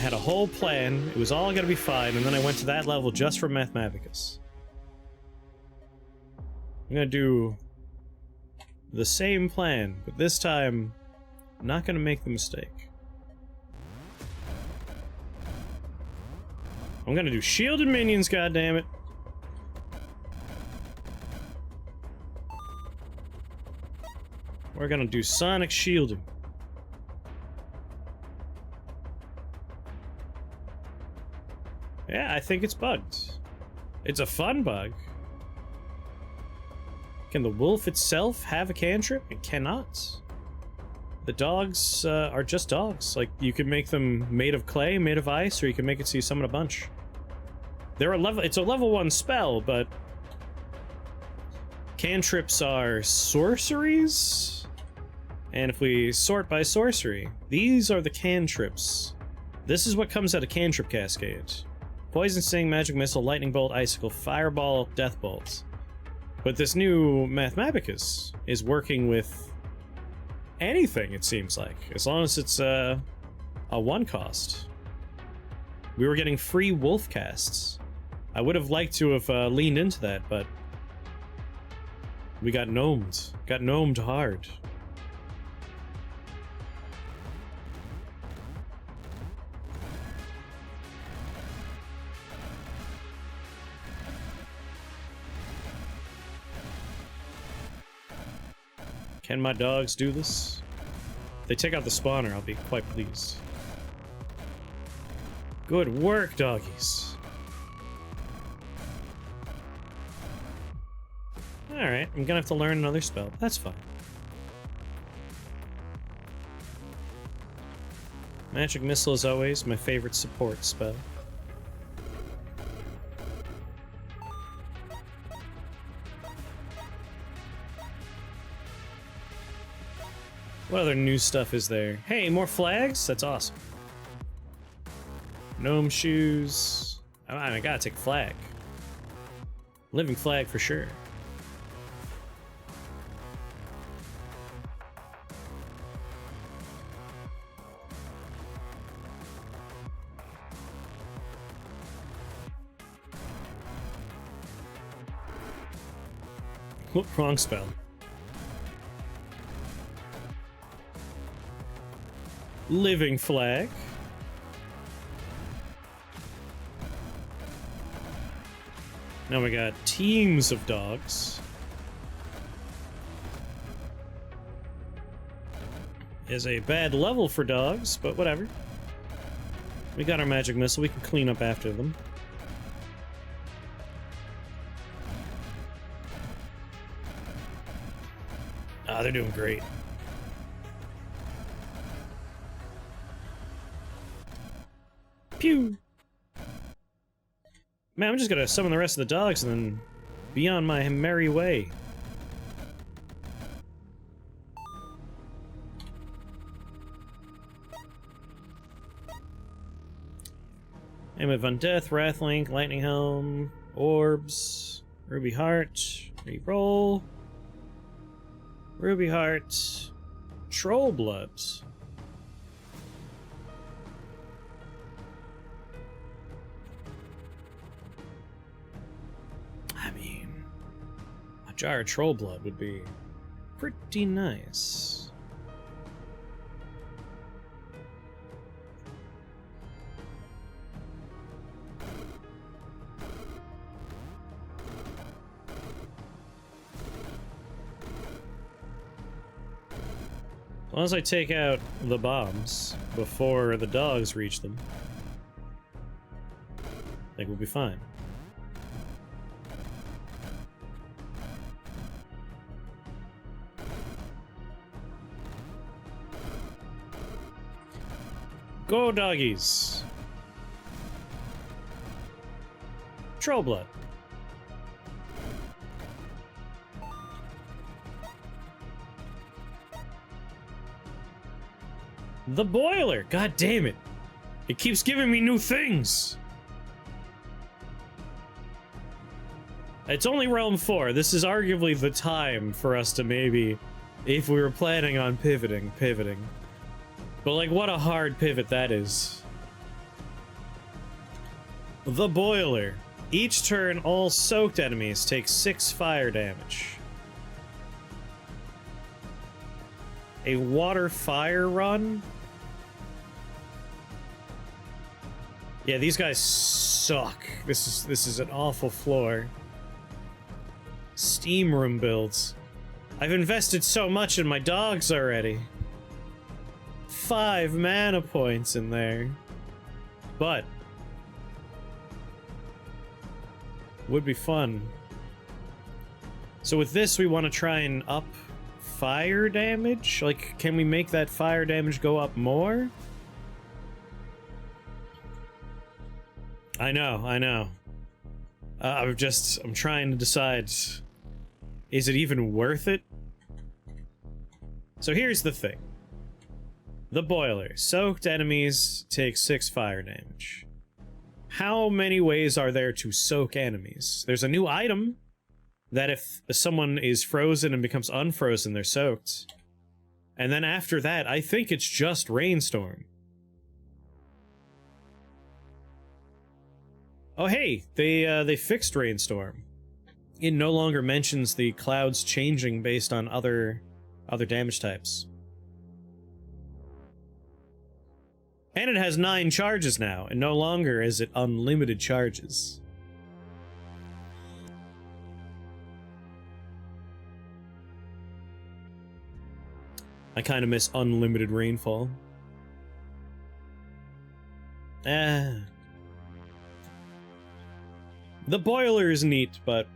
had a whole plan. It was all gonna be fine, and then I went to that level just for Mathematicus. I'm gonna do the same plan, but this time, I'm not gonna make the mistake. I'm gonna do shielded minions, goddammit. We're gonna do sonic shielding. Yeah, I think it's bugged. It's a fun bug. Can the wolf itself have a cantrip? It cannot. The dogs are just dogs. Like, you can make them made of clay, made of ice, or you can make it so you summon a bunch. They're a level. It's a level 1 spell, but cantrips are sorceries. And if we sort by sorcery, these are the cantrips. This is what comes out of Cantrip Cascade. Poison Sting, Magic Missile, Lightning Bolt, Icicle, Fireball, Death Bolt. But this new Mathematicus is working with anything, it seems like, as long as it's a 1 cost. We were getting free wolf casts. I would have liked to have leaned into that, but we got gnomed. Got gnomed hard. Can my dogs do this? If they take out the spawner, I'll be quite pleased. Good work, doggies. Alright, I'm gonna have to learn another spell. That's fine. Magic Missile is always my favorite support spell. What other new stuff is there? Hey, more flags? That's awesome. Gnome shoes. I gotta take a flag. Living flag for sure. Whoop, wrong spell. Living flag. Now we got teams of dogs. Is a bad level for dogs, but whatever. We got our magic missile, we can clean up after them. Ah, they're doing great. Pew! Man, I'm just gonna summon the rest of the dogs and then be on my merry way. Aim of Undeath, Wrathlink, Lightning Helm, Orbs, Ruby Heart, Reroll, Ruby Heart, Troll Blood. Jar of Troll Blood would be pretty nice. As long as I take out the bombs before the dogs reach them, I think we'll be fine. Go, doggies! Troll Blood. The boiler! God damn it! It keeps giving me new things! It's only Realm 4. This is arguably the time for us to maybe, if we were planning on pivoting. But like, what a hard pivot that is. The Boiler. Each turn, all soaked enemies take 6 fire damage. A water fire run? Yeah, these guys suck. This is an awful floor. Steam room builds. I've invested so much in my dogs already. 5 mana points in there. But would be fun. So with this, we want to try and up fire damage? Like, can we make that fire damage go up more? I know. I'm trying to decide, is it even worth it? So here's the thing. The Boiler. Soaked enemies take 6 fire damage. How many ways are there to soak enemies? There's a new item that if someone is frozen and becomes unfrozen, they're soaked. And then after that, I think it's just Rainstorm. Oh hey, they fixed Rainstorm. It no longer mentions the clouds changing based on other damage types. And it has 9 charges now, and no longer is it unlimited charges. I kind of miss unlimited rainfall. The Boiler is neat, but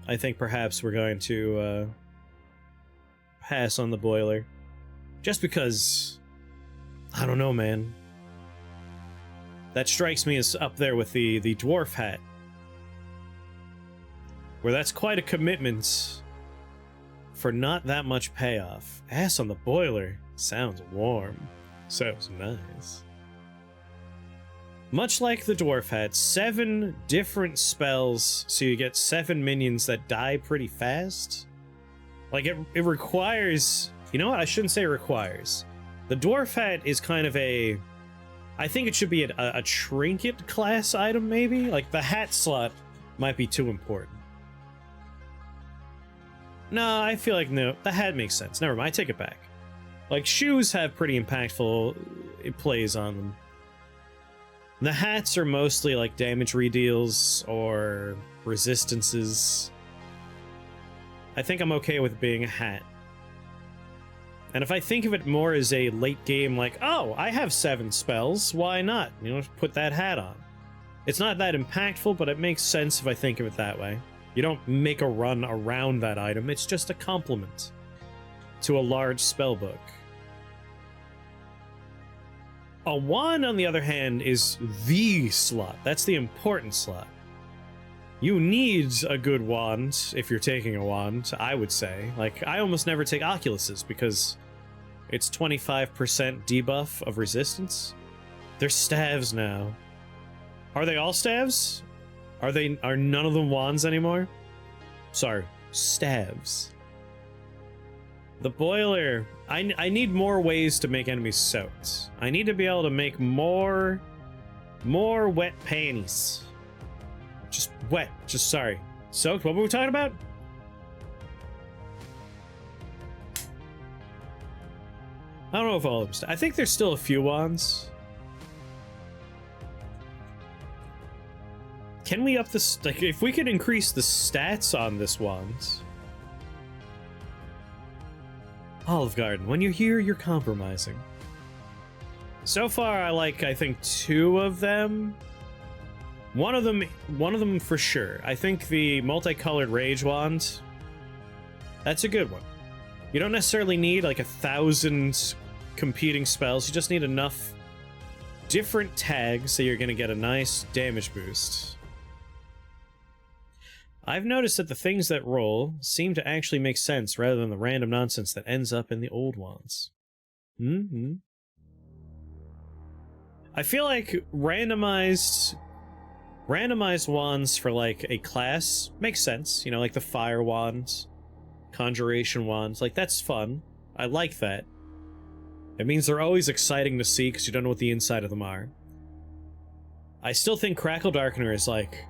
I think perhaps we're going to pass on the Boiler. Just because, I don't know, man. That strikes me as up there with the Dwarf Hat. Where that's quite a commitment for not that much payoff. Ass on the Boiler sounds warm. Sounds nice. Much like the Dwarf Hat, 7 different spells, so you get 7 minions that die pretty fast. Like, it requires... You know what? I shouldn't say requires. The Dwarf Hat is kind of a... I think it should be a trinket class item, maybe? Like, the hat slot might be too important. No, I feel like no, the hat makes sense. Never mind, I take it back. Like, shoes have pretty impactful plays on them. The hats are mostly like damage redeals or resistances. I think I'm okay with being a hat. And if I think of it more as a late game, like, oh, I have 7 spells, why not? You know, put that hat on. It's not that impactful, but it makes sense if I think of it that way. You don't make a run around that item, it's just a complement to a large spellbook. A wand, on the other hand, is the slot. That's the important slot. You need a good wand if you're taking a wand, I would say. Like, I almost never take Oculuses because it's 25% debuff of resistance. They're staves now. Are they all staves? Are none of them wands anymore? Sorry, staves. The Boiler. I need more ways to make enemies soaked. I need to be able to make more wet panties. Just wet. Just sorry. Soaked. What were we talking about? I don't know if all of them. I think there's still a few wands. Can we up this? Like, if we could increase the stats on this wand. Olive Garden, when you're here, you're compromising. So far, I think 2 of them. One of them for sure. I think the multicolored Rage Wand, that's a good one. You don't necessarily need like 1,000 competing spells. You just need enough different tags so you're going to get a nice damage boost. I've noticed that the things that roll seem to actually make sense rather than the random nonsense that ends up in the old wands. I feel like randomized wands for like a class makes sense. You know, like the fire wands, conjuration wands. Like, that's fun. I like that. It means they're always exciting to see because you don't know what the inside of them are. I still think Crackle Darkener is like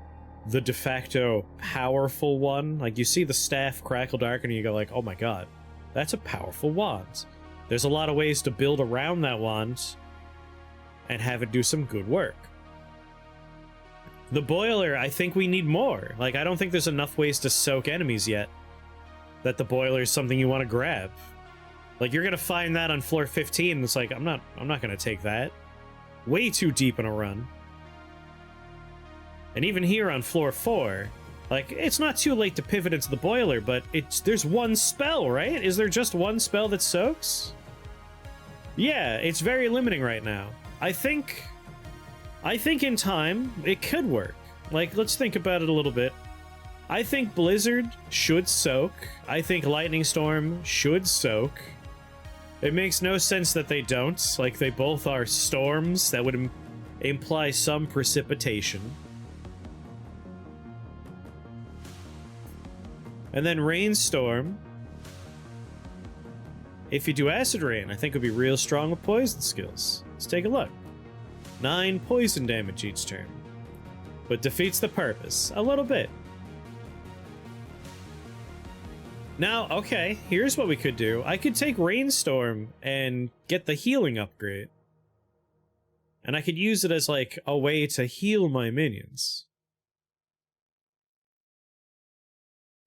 the de facto powerful one. Like, you see the staff Crackle Darkener, you go like, oh my god, that's a powerful wand. There's a lot of ways to build around that wand and have it do some good work. The boiler, I think we need more. Like, I don't think there's enough ways to soak enemies yet that the boiler is something you want to grab. Like, you're gonna find that on floor 15, it's like, I'm not gonna take that. Way too deep in a run. And even here on floor 4, like, it's not too late to pivot into the boiler, but there's one spell, right? Is there just one spell that soaks? Yeah, it's very limiting right now. I think in time, it could work. Like, let's think about it a little bit. I think Blizzard should soak. I think Lightning Storm should soak. It makes no sense that they don't. Like, they both are storms that would imply some precipitation. And then Rainstorm. If you do Acid Rain, I think it would be real strong with poison skills. Let's take a look. 9 poison damage each turn. But defeats the purpose. A little bit. Now, okay, here's what we could do. I could take Rainstorm and get the healing upgrade. And I could use it as, like, a way to heal my minions.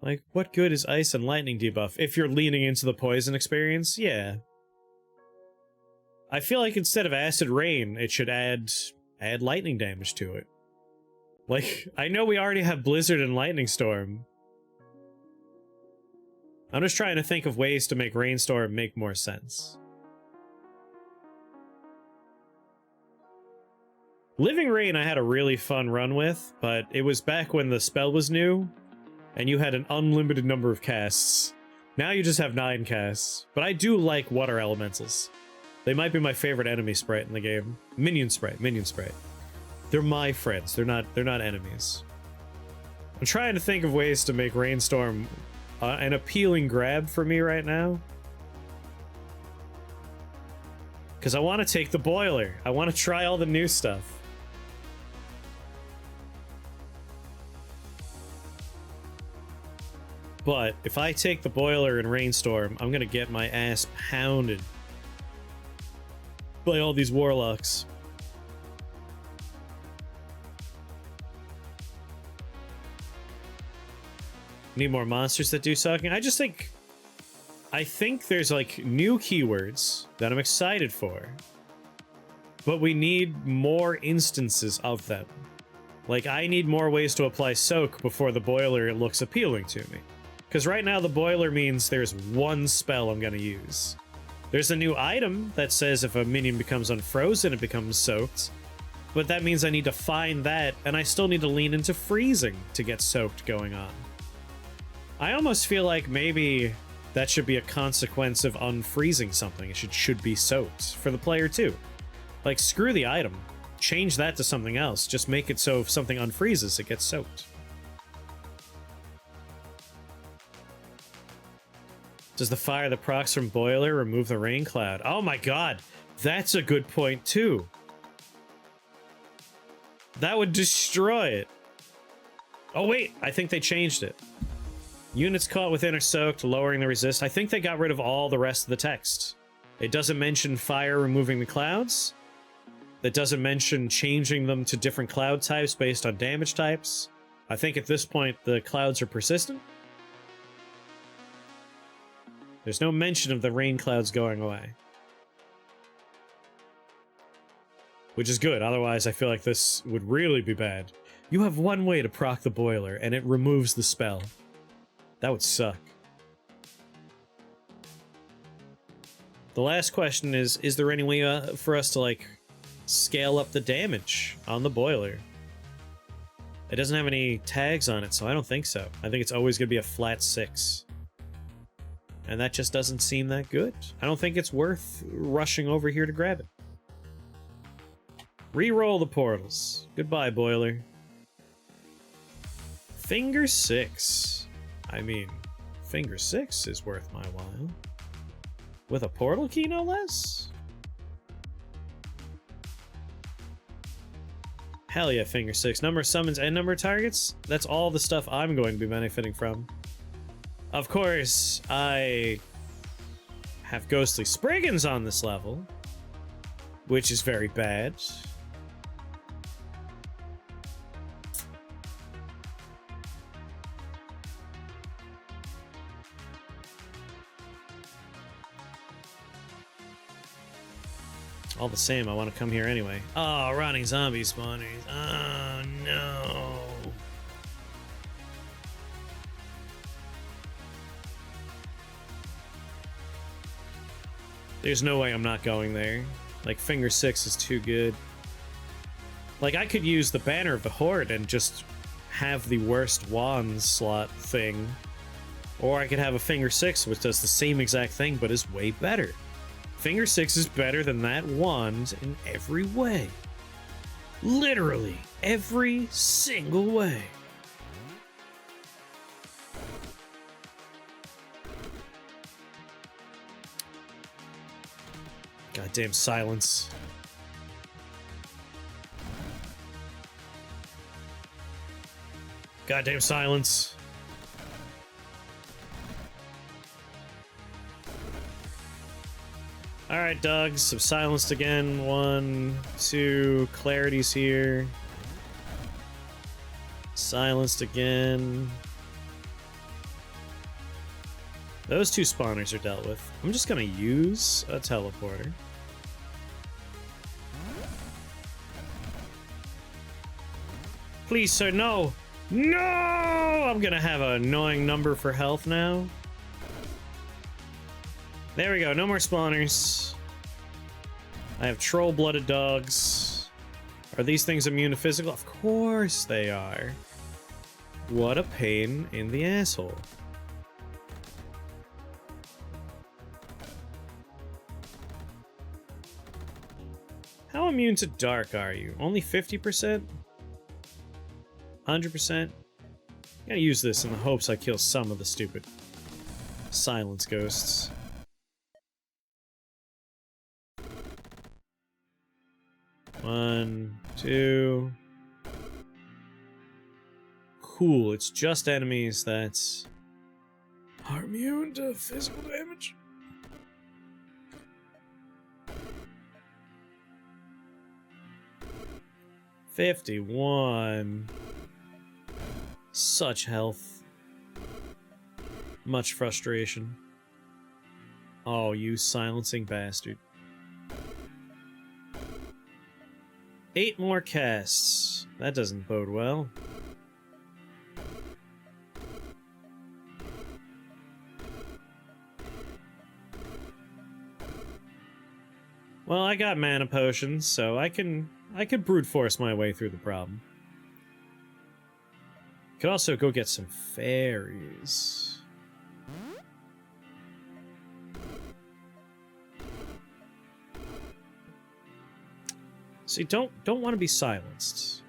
Like, what good is Ice and Lightning debuff? If you're leaning into the poison experience, yeah. I feel like instead of Acid Rain, it should add lightning damage to it. Like, I know we already have Blizzard and Lightning Storm. I'm just trying to think of ways to make Rainstorm make more sense. Living Rain I had a really fun run with, but it was back when the spell was new, and you had an unlimited number of casts. Now you just have 9 casts, but I do like water elementals. They might be my favorite enemy sprite in the game. Minion sprite. They're my friends, they're not enemies. I'm trying to think of ways to make Rainstorm an appealing grab for me right now. Because I want to take the boiler. I want to try all the new stuff. But if I take the boiler and Rainstorm, I'm going to get my ass pounded by all these warlocks. Need more monsters that do sucking. I think there's like new keywords that I'm excited for, but we need more instances of them. Like, I need more ways to apply soak before the boiler looks appealing to me. Because right now the boiler means there's one spell I'm going to use. There's a new item that says if a minion becomes unfrozen, it becomes soaked. But that means I need to find that, and I still need to lean into freezing to get soaked going on. I almost feel like maybe that should be a consequence of unfreezing something. It should be soaked for the player too. Like, screw the item. Change that to something else. Just make it so if something unfreezes, it gets soaked. Does the fire that procs from boiler remove the rain cloud? Oh my god, that's a good point too. That would destroy it. Oh wait, I think they changed it. Units caught within are soaked, lowering the resist. I think they got rid of all the rest of the text. It doesn't mention fire removing the clouds. It doesn't mention changing them to different cloud types based on damage types. I think at this point the clouds are persistent. There's no mention of the rain clouds going away. Which is good, otherwise I feel like this would really be bad. You have one way to proc the boiler, and it removes the spell. That would suck. The last question is there any way for us to, like, scale up the damage on the boiler? It doesn't have any tags on it, so I don't think so. I think it's always going to be a flat 6. And that just doesn't seem that good. I don't think it's worth rushing over here to grab it. Reroll the portals. Goodbye, boiler. Finger 6. I mean, Finger 6 is worth my while. With a portal key, no less? Hell yeah, finger 6. Number of summons and number of targets? That's all the stuff I'm going to be benefiting from. Of course, I have Ghostly Spriggans on this level, which is very bad. All the same, I want to come here anyway. Oh, rotting zombie spawners. Oh, no. There's no way I'm not going there. Like, finger 6 is too good. Like, I could use the Banner of the Horde and just have the worst wand slot thing. Or I could have a finger 6, which does the same exact thing, but is way better. Finger 6 is better than that wand in every way. Literally, every single way. Goddamn silence. Goddamn silence. Alright, dogs, some silenced again. 1, 2, clarity's here. Silenced again. Those 2 spawners are dealt with. I'm just gonna use a teleporter. Please, sir, no! No! I'm gonna have an annoying number for health now. There we go, no more spawners. I have troll-blooded dogs. Are these things immune to physical? Of course they are. What a pain in the asshole. How immune to dark are you? Only 50%? 100%? I'm gonna use this in the hopes I kill some of the stupid silence ghosts. One, 2. Cool, it's just enemies that are immune to physical damage. $51. Such health. Much frustration. Oh, you silencing bastard. 8 more casts. That doesn't bode well. Well, I got mana potions, so I could brute force my way through the problem. Could also go get some fairies. See, don't want to be silenced.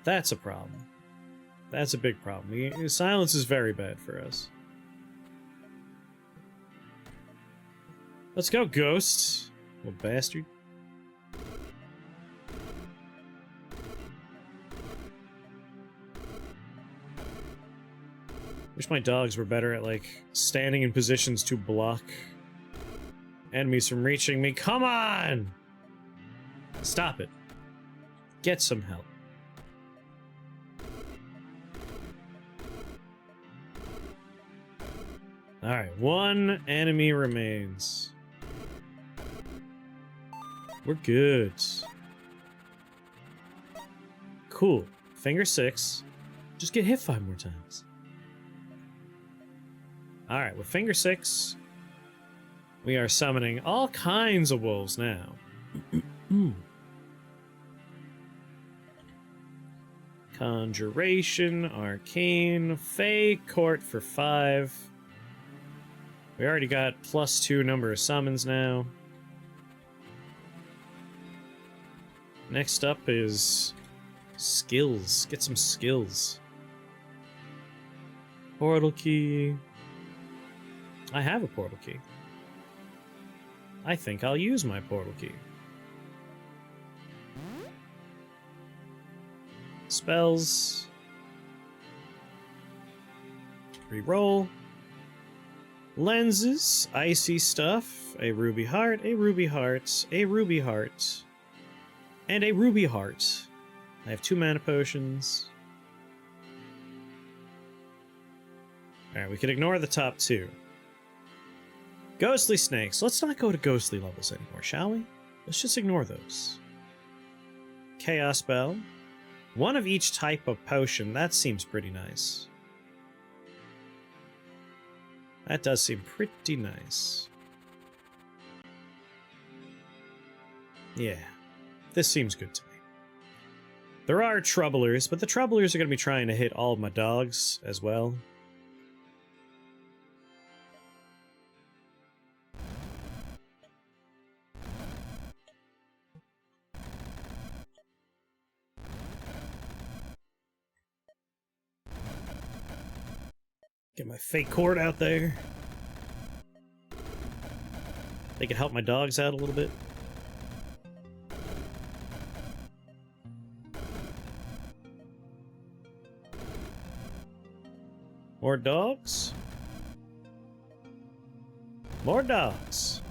That's a problem. That's a big problem. Silence is very bad for us. Let's go, ghosts. Little bastard. Wish my dogs were better at, like, standing in positions to block enemies from reaching me. Come on! Stop it. Get some help. Alright, 1 enemy remains. We're good. Cool. Finger 6. Just get hit 5 more times. Alright, with Finger 6, we are summoning all kinds of wolves now. Conjuration, Arcane, Fey, Court for 5. We already got +2 number of summons now. Next up is skills. Get some skills. Portal key. I have a portal key. I think I'll use my portal key. Spells. Reroll. Lenses. Icy stuff. A ruby heart. A ruby heart. A ruby heart. And a ruby heart. I have 2 mana potions. Alright, we can ignore the top 2. Ghostly snakes. Let's not go to ghostly levels anymore, shall we? Let's just ignore those. Chaos Bell. 1 of each type of potion. That seems pretty nice. That does seem pretty nice. Yeah. This seems good to me. There are troublers, but the troublers are going to be trying to hit all of my dogs as well. Get my fake cord out there. They can help my dogs out a little bit. More dogs? More dogs.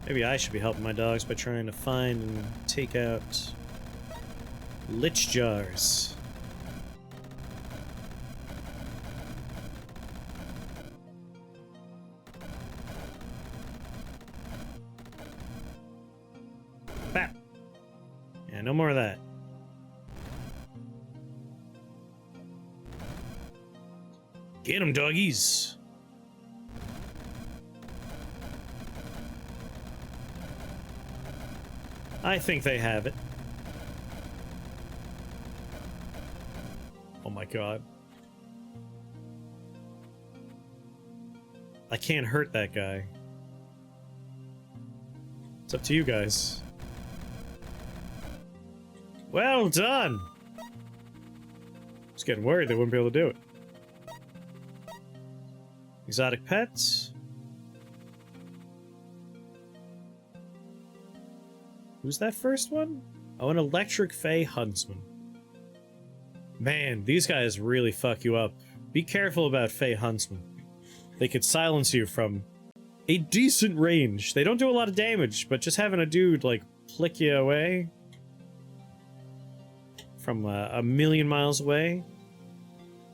Maybe I should be helping my dogs by trying to find and take out lich jars. Bap! Yeah, no more of that. Get 'em, doggies! I think they have it. Oh my god. I can't hurt that guy. It's up to you guys. Well done! I was getting worried they wouldn't be able to do it. Exotic pets. Who's that first one? Oh, an electric Fey huntsman. Man, these guys really fuck you up. Be careful about Fey huntsmen. They could silence you from a decent range. They don't do a lot of damage, but just having a dude, like, flick you away from a million miles away,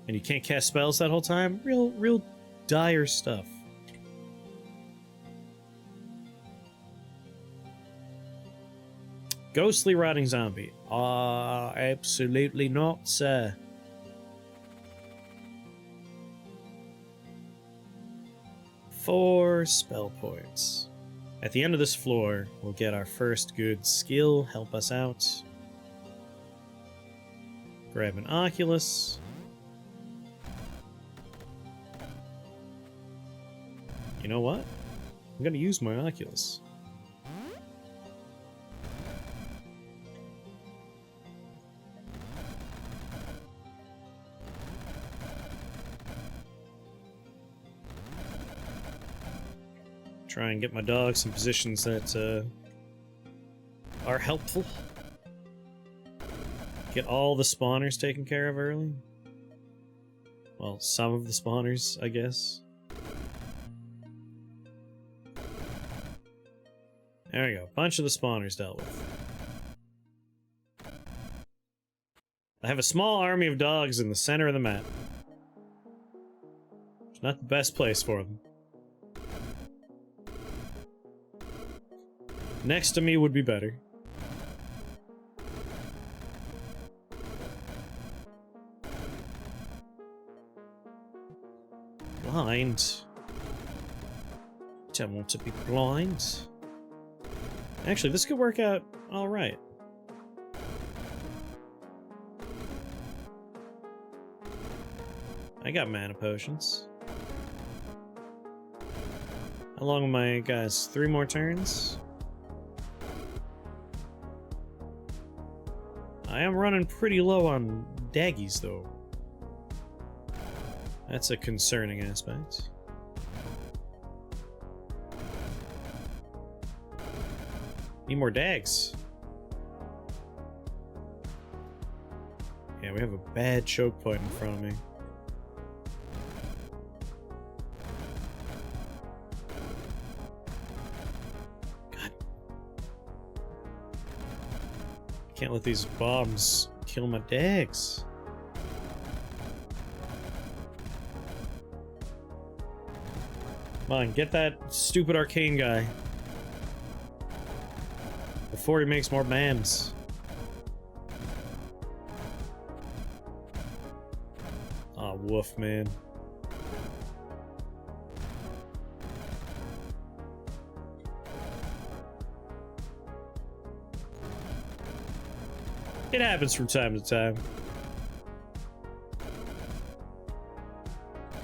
and you can't cast spells that whole time, real dire stuff. Ghostly rotting zombie. Absolutely not, sir. Four spell points. At the end of this floor, we'll get our first good skill. Help us out. Grab an Oculus. You know what? I'm gonna use my Oculus. Try and get my dogs in positions that are helpful. Get all the spawners taken care of early. Well, some of the spawners, I guess. There we go. Bunch of the spawners dealt with. I have a small army of dogs in the center of the map. It's not the best place for them. Next to me would be better. Blind. Don't want to be blind. Actually, this could work out alright. I got mana potions. How long am I, guys? 3 more turns? I am running pretty low on daggies, though. That's a concerning aspect. Need more dags. Yeah, we have a bad choke point in front of me. God. Can't let these bombs kill my dags. Come on, get that stupid arcane guy. Before he makes more BAMs. Aw, woof, man. It happens from time to time.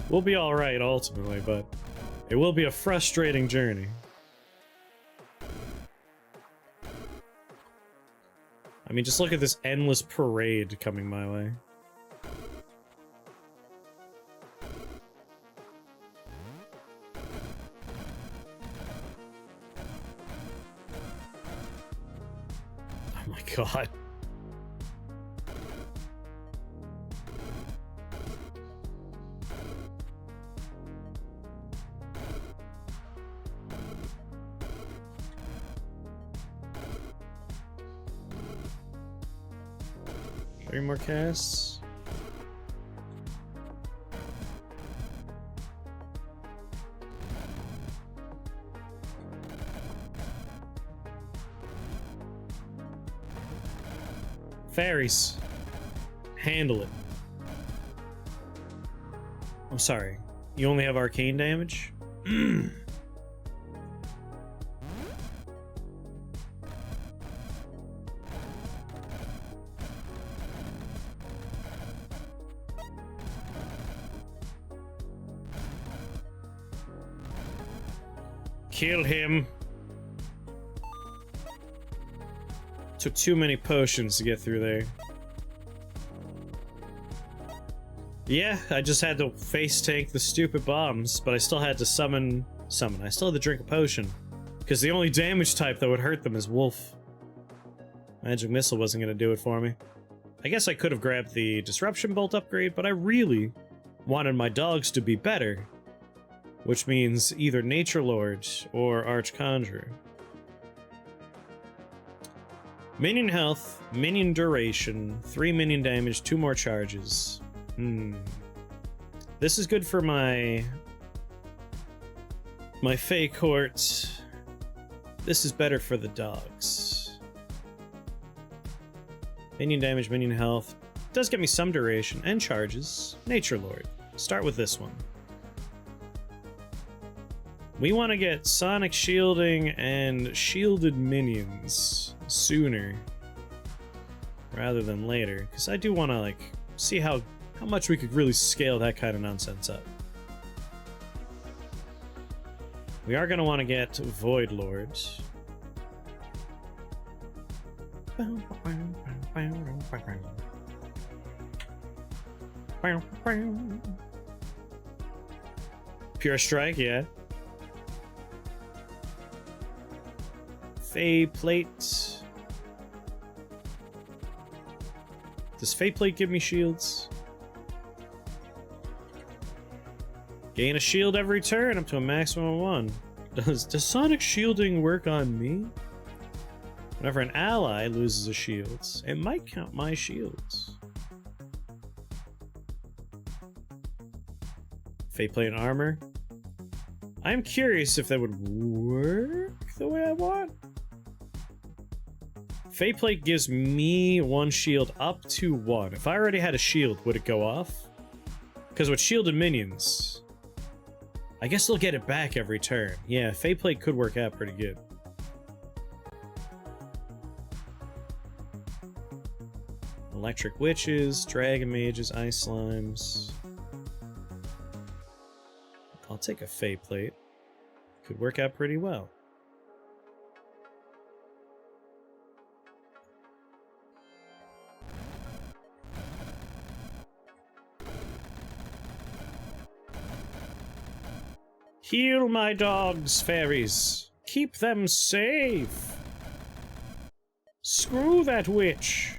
We'll be alright ultimately, but it will be a frustrating journey. I mean, just look at this endless parade coming my way. Oh my god. Three more casts. Fairies. Handle it. I'm sorry. You only have arcane damage? Kill him. Took too many potions to get through there. Yeah, I just had to face tank the stupid bombs, but I still had to summon. I still had to drink a potion. Because the only damage type that would hurt them is Wolf. Magic Missile wasn't going to do it for me. I guess I could have grabbed the Disruption Bolt upgrade, but I really wanted my dogs to be better. Which means either Nature Lord or Archconjurer. Minion health, minion duration, 3 minion damage, 2 more charges. This is good for my Fey Court. This is better for the dogs. Minion damage, minion health. Does get me some duration and charges. Nature Lord. Start with this one. We want to get sonic shielding and shielded minions sooner rather than later, because I do want to like see how much we could really scale that kind of nonsense up. We are going to want to get Void Lords. Pure Strike, yeah. Fey Plate. Does Fey Plate give me shields? Gain a shield every turn up to a maximum of 1. Does Sonic Shielding work on me? Whenever an ally loses a shield, it might count my shields. Fey Plate and Armor. I'm curious if that would work the way I want. Fey Plate gives me 1 shield up to 1. If I already had a shield, would it go off? Because with shielded minions, I guess they'll get it back every turn. Yeah, Fey Plate could work out pretty good. Electric Witches, Dragon Mages, Ice Slimes. I'll take a Fey Plate. Could work out pretty well. Heal my dogs, fairies. Keep them safe. Screw that witch!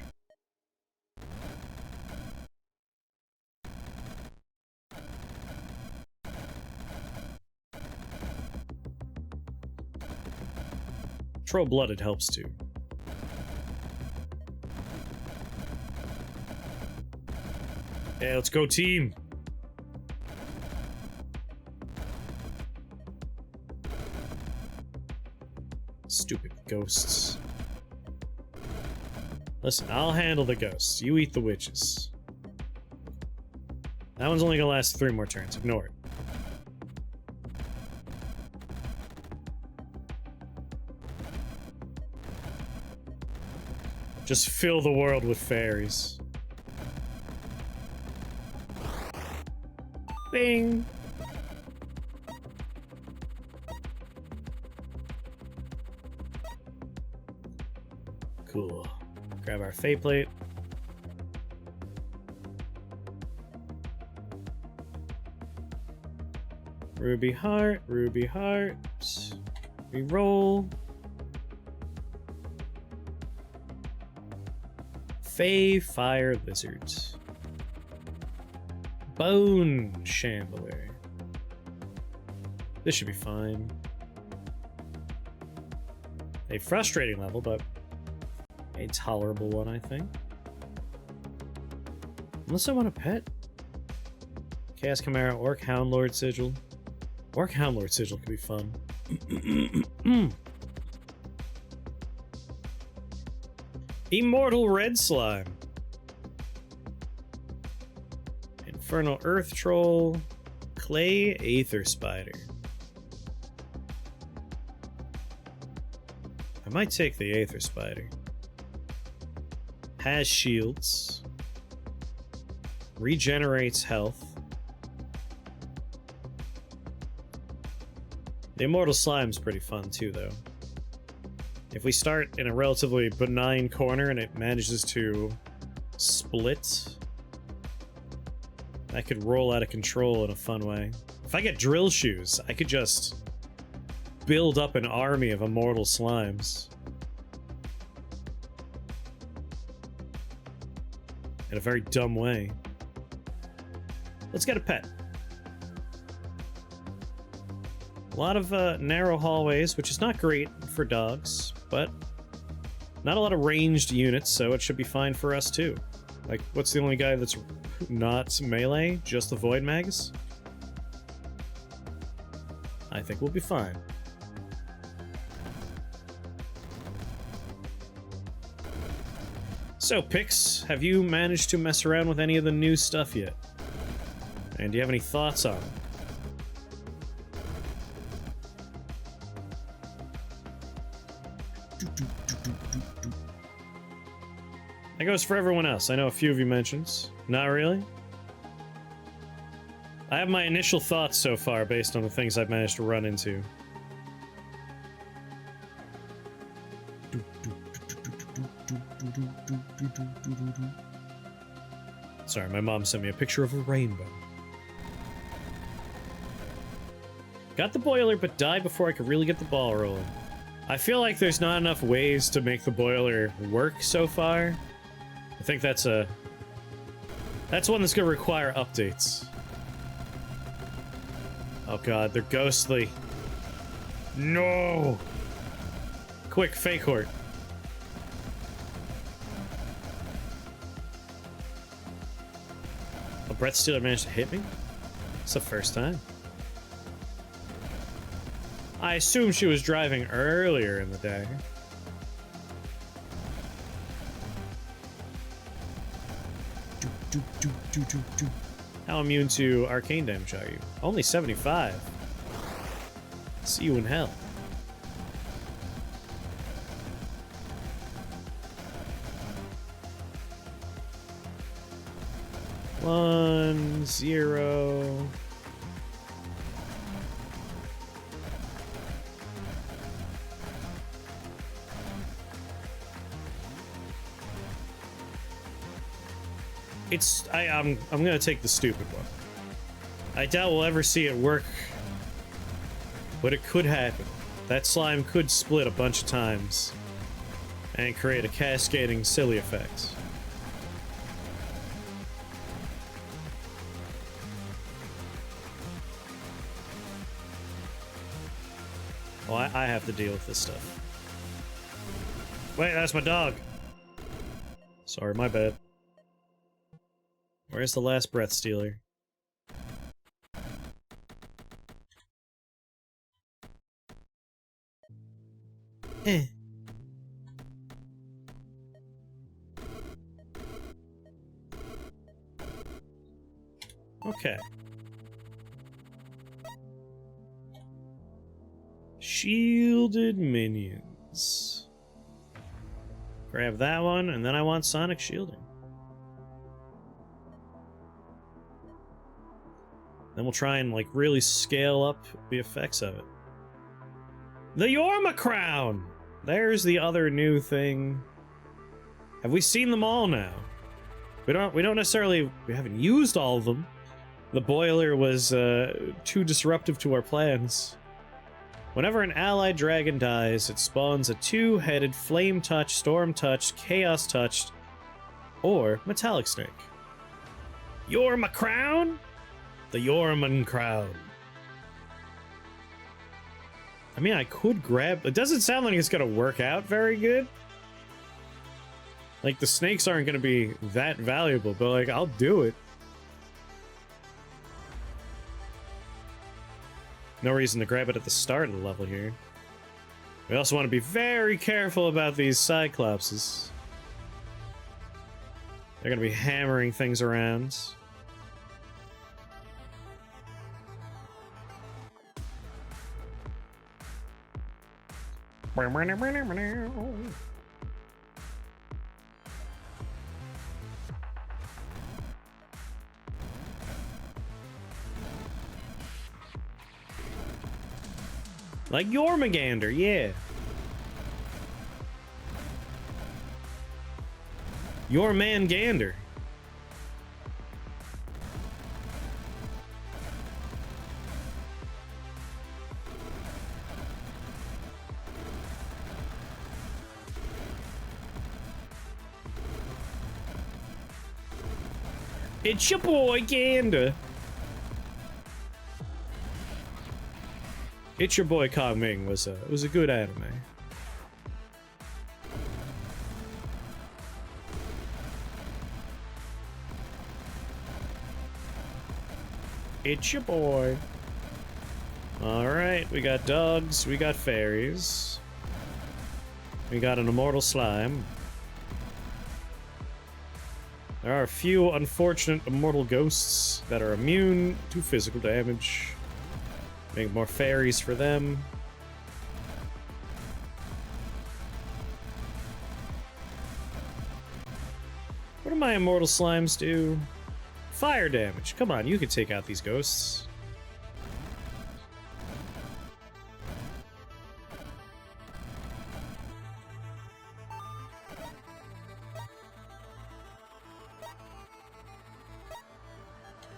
Troll-blooded helps too. Yeah, let's go team! Stupid ghosts. Listen, I'll handle the ghosts. You eat the witches. That one's only gonna last 3 more turns. Ignore it. Just fill the world with fairies. Bing! Cool. Grab our fate plate. Ruby heart, ruby heart. Reroll. Fey fire lizards. Bone chandelier. This should be fine. A frustrating level, but a tolerable one, I think. Unless I want a pet. Chaos Chimera, Orc Houndlord Sigil. Orc Houndlord Sigil could be fun. Immortal Red Slime. Infernal Earth Troll. Clay Aether Spider. I might take the Aether Spider. Has shields. Regenerates health. The Immortal Slime's pretty fun too, though. If we start in a relatively benign corner and it manages to split, that could roll out of control in a fun way. If I get drill shoes, I could just build up an army of immortal slimes. In a very dumb way. Let's get a pet. A lot of narrow hallways, which is not great for dogs, but not a lot of ranged units, so it should be fine for us too. Like, what's the only guy that's not melee? Just the Void Mags? I think we'll be fine. So, Pix, have you managed to mess around with any of the new stuff yet? And do you have any thoughts on it? That goes for everyone else. I know a few of you mentioned. Not really? I have my initial thoughts so far based on the things I've managed to run into. Sorry, my mom sent me a picture of a rainbow. Got the boiler, but died before I could really get the ball rolling. I feel like there's not enough ways to make the boiler work so far. I think that's one that's gonna require updates. Oh god, they're ghostly. No! Quick, fake hort. A Breath Stealer managed to hit me? It's the first time. I assume she was driving earlier in the day. How immune to arcane damage are you? Only 75. See you in hell. One, 0. I'm gonna take the stupid one. I doubt we'll ever see it work, but it could happen. That slime could split a bunch of times, and create a cascading silly effect. Well, I have to deal with this stuff. Wait, that's my dog. Sorry, my bad. Where's the last breath stealer? Eh. Okay. Shielded minions. Grab that one, and then I want sonic shielding. Then we'll try and, like, really scale up the effects of it. The Yorma Crown! There's the other new thing. Have we seen them all now? We don't necessarily... We haven't used all of them. The boiler was too disruptive to our plans. Whenever an allied dragon dies, it spawns a two-headed flame-touched, storm-touched, chaos-touched, or metallic snake. Yorma Crown? The Yorman Crown. I mean, I could grab... It doesn't sound like it's gonna work out very good. Like, the snakes aren't gonna be that valuable, but, like, I'll do it. No reason to grab it at the start of the level here. We also want to be very careful about these Cyclopses. They're gonna be hammering things around. Like Jormungandr, yeah. Your man Gander. It's your boy Gander. It's Your Boy Kong Ming was a good anime. It's your boy. Alright, we got dogs, we got fairies. We got an immortal slime. There are a few unfortunate immortal ghosts that are immune to physical damage. Make more fairies for them. What do my immortal slimes do? Fire damage. Come on, you can take out these ghosts.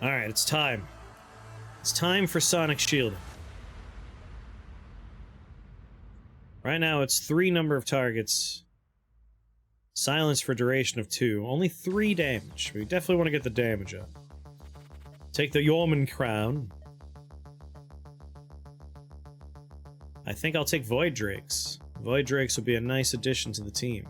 Alright, it's time. It's time for sonic shielding. Right now it's 3 number of targets. Silence for duration of 2. Only 3 damage. We definitely want to get the damage up. Take the Yorman Crown. I think I'll take Void Drakes. Void Drakes would be a nice addition to the team.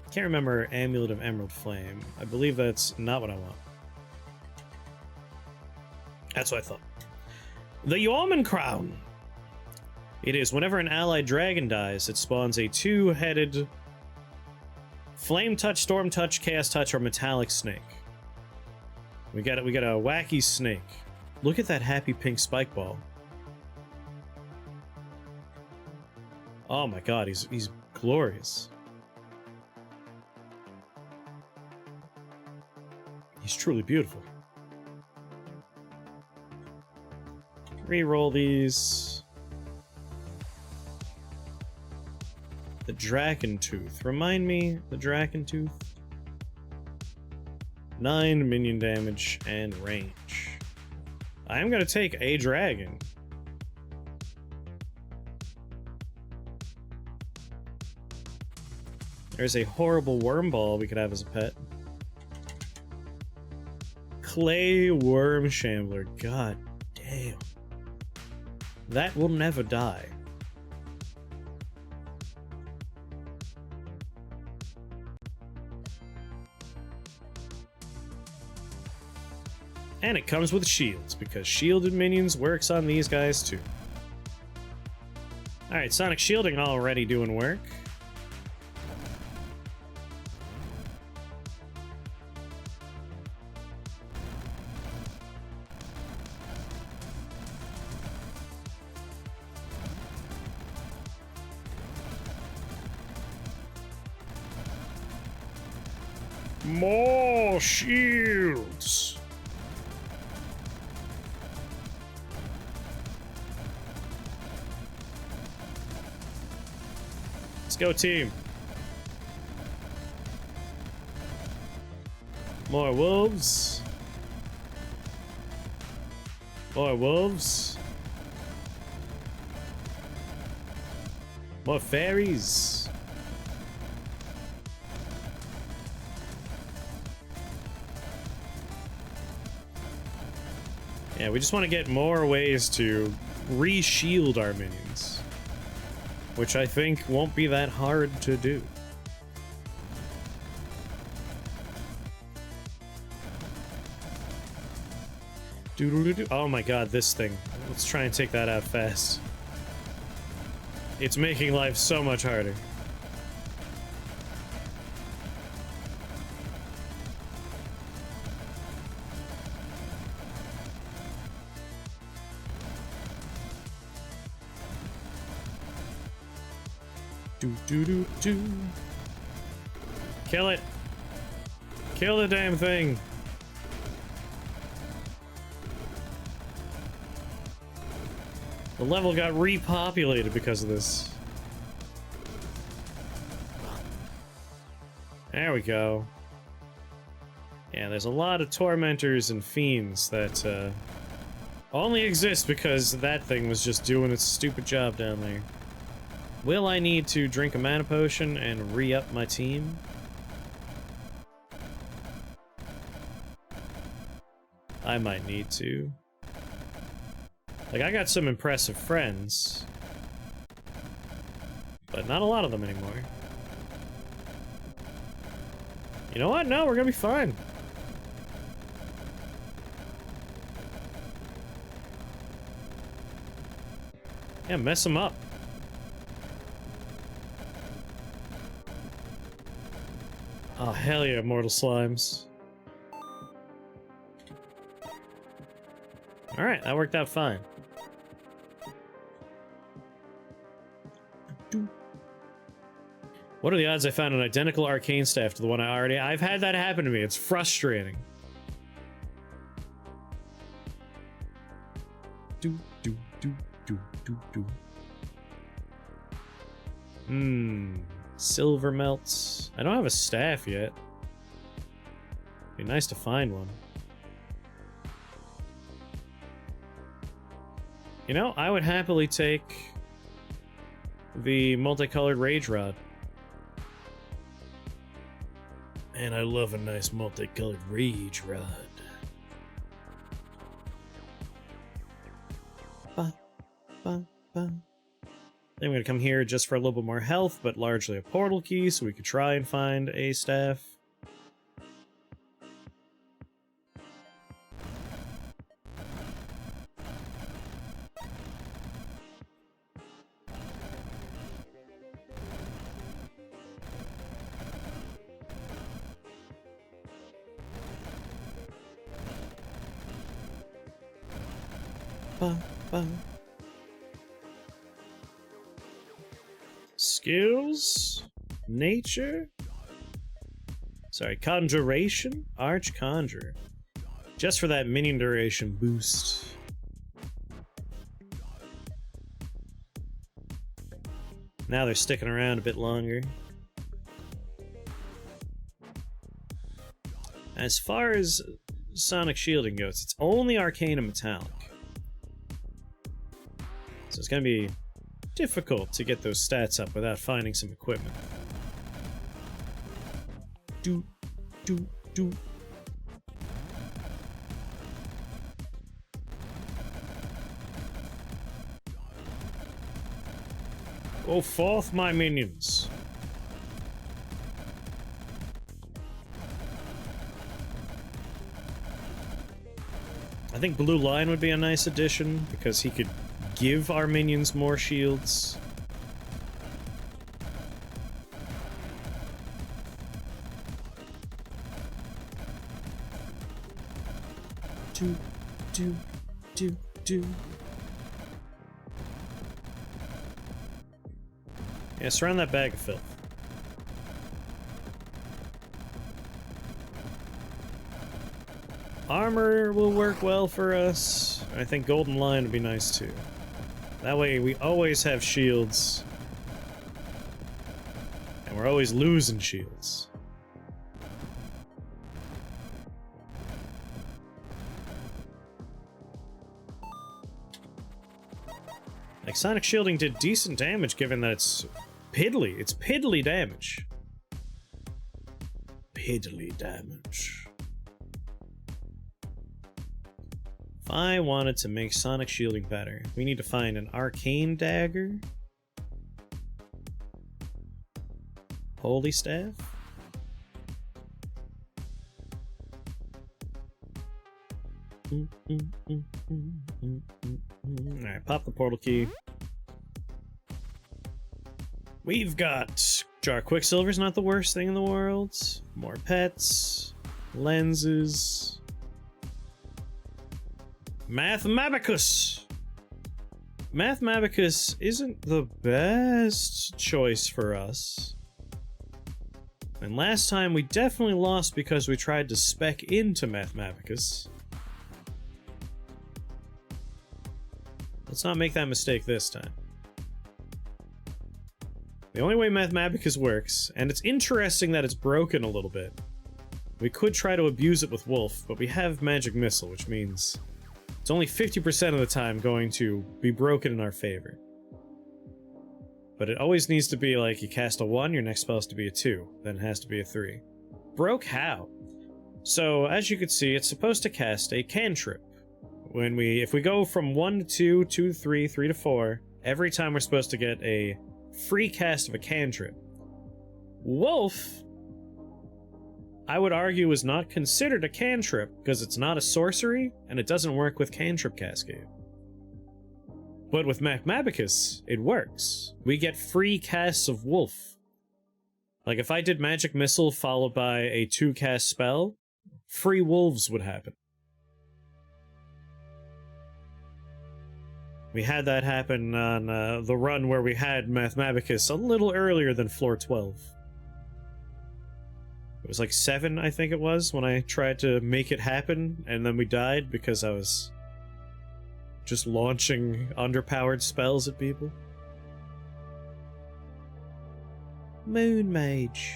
Can't remember Amulet of Emerald Flame. I believe that's not what I want. That's what I thought. The Yorman Crown. It is whenever an allied dragon dies, it spawns a 2-headed flame touch, storm touch, chaos touch, or metallic snake. We got a wacky snake. Look at that happy pink spike ball. Oh my god, he's glorious. He's truly beautiful. Reroll these. The Dragon Tooth. Remind me, the Dragon Tooth. 9 minion damage and range. I am gonna take a dragon. There's a horrible worm ball we could have as a pet. Clay worm shambler. God damn. That will never die. And it comes with shields, because shielded minions works on these guys too. Alright, Sonic Shielding already doing work. More shields! Let's go, team. More wolves. More wolves. More fairies. Yeah, we just want to get more ways to re-shield our minions, which I think won't be that hard to do. Doodle-doo-doo. Oh my god, this thing. Let's try and take that out fast. It's making life so much harder. Do. Kill it! Kill the damn thing! The level got repopulated because of this. There we go. Yeah, there's a lot of tormentors and fiends that only exist because that thing was just doing its stupid job down there. Will I need to drink a mana potion and re-up my team? I might need to. Like, I got some impressive friends, but not a lot of them anymore. You know what? No, we're gonna be fine. Yeah, mess them up. Oh, hell yeah, Mortal Slimes. Alright, that worked out fine. What are the odds I found an identical arcane staff to the one I already... I've had that happen to me. It's frustrating. Silver melts. I don't have a staff yet. Be nice to find one. You know, I would happily take the multicolored Rage Rod. And I love a nice multicolored Rage Rod. Ba, ba, ba. Then we're gonna come here just for a little bit more health, but largely a portal key, so we could try and find a staff. Ba, ba. Skills, nature, sorry, conjuration, arch conjure, just for that minion duration boost. Now they're sticking around a bit longer. As far as Sonic Shielding goes, it's only arcane and metallic, so it's gonna be difficult to get those stats up without finding some equipment. do, do, do. Go forth, my minions. I think Blue Lion would be a nice addition, because he could give our minions more shields. Do. Yeah, surround that bag of filth. Armor will work well for us. I think Golden Lion would be nice too. That way we always have shields. And we're always losing shields. Like, Sonic Shielding did decent damage given that it's piddly. It's piddly damage. Piddly damage. If I wanted to make Sonic Shielding better, we need to find an Arcane Dagger. Holy Staff. Alright, pop the portal key. We've got Jar Quicksilver's not the worst thing in the world. More pets. Lenses. Mathmabicus! Mathmabicus isn't the best choice for us. And last time we definitely lost because we tried to spec into Mathmabicus. Let's not make that mistake this time. The only way Mathmabicus works, and it's interesting that it's broken a little bit. We could try to abuse it with Wolf, but we have Magic Missile, which means it's only 50% of the time going to be broken in our favor. But it always needs to be like, you cast a 1, your next spell has to be a 2, then it has to be a 3. Broke how? So, as you can see, it's supposed to cast a cantrip. If we go from 1 to 2, 2 to 3, 3 to 4, every time we're supposed to get a free cast of a cantrip. Wolf, I would argue, is not considered a cantrip because it's not a sorcery and it doesn't work with Cantrip Cascade. But with Mathmabicus, it works. We get free casts of Wolf. Like if I did Magic Missile followed by a 2-cast spell, free wolves would happen. We had that happen on the run where we had Mathmabicus a little earlier than floor 12. It was like 7, I think it was, when I tried to make it happen, and then we died because I was just launching underpowered spells at people. Moon Mage.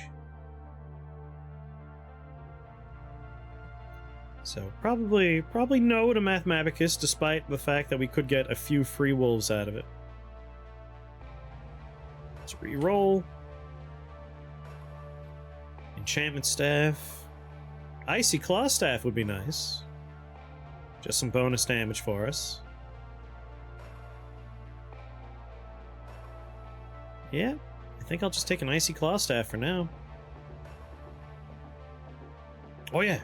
So probably no to Mathmabicus, despite the fact that we could get a few free wolves out of it. Let's re-roll. Enchantment Staff. Icy Claw Staff would be nice. Just some bonus damage for us. Yeah, I think I'll just take an Icy Claw Staff for now. Oh yeah.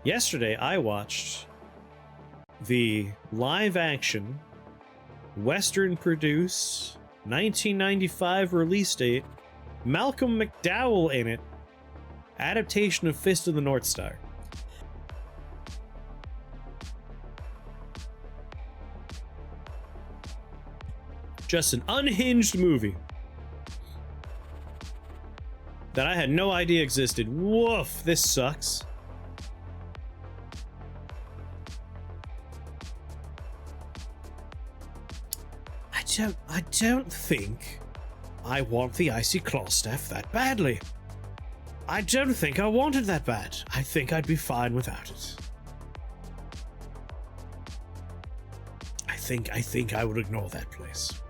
Yesterday, I watched the live-action, Western-produced, 1995 release date, Malcolm McDowell in it, adaptation of Fist of the North Star. Just an unhinged movie that I had no idea existed. Woof, this sucks. I don't think I want the Icy Claw Staff that badly. I don't think I want it that bad. I think I'd be fine without it. I think I would ignore that place.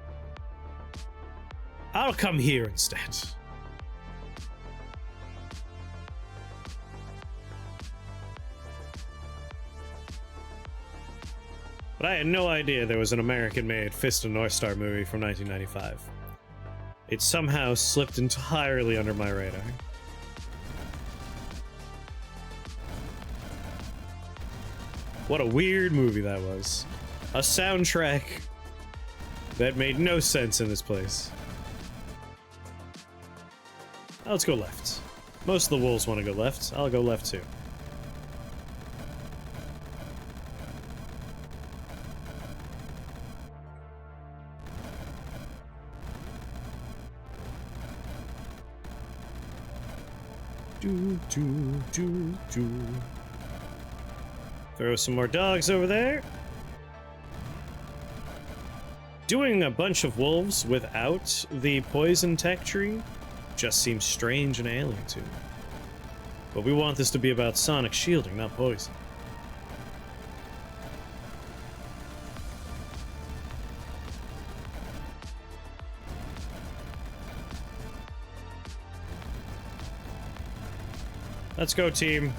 I'll come here instead. But I had no idea there was an American-made Fist of North Star movie from 1995. It somehow slipped entirely under my radar. What a weird movie that was. A soundtrack that made no sense in this place. Let's go left. Most of the wolves want to go left. I'll go left too. Throw some more dogs over there. Doing a bunch of wolves without the poison tech tree just seems strange and alien to me. But we want this to be about sonic shielding, not poison. Let's go, team.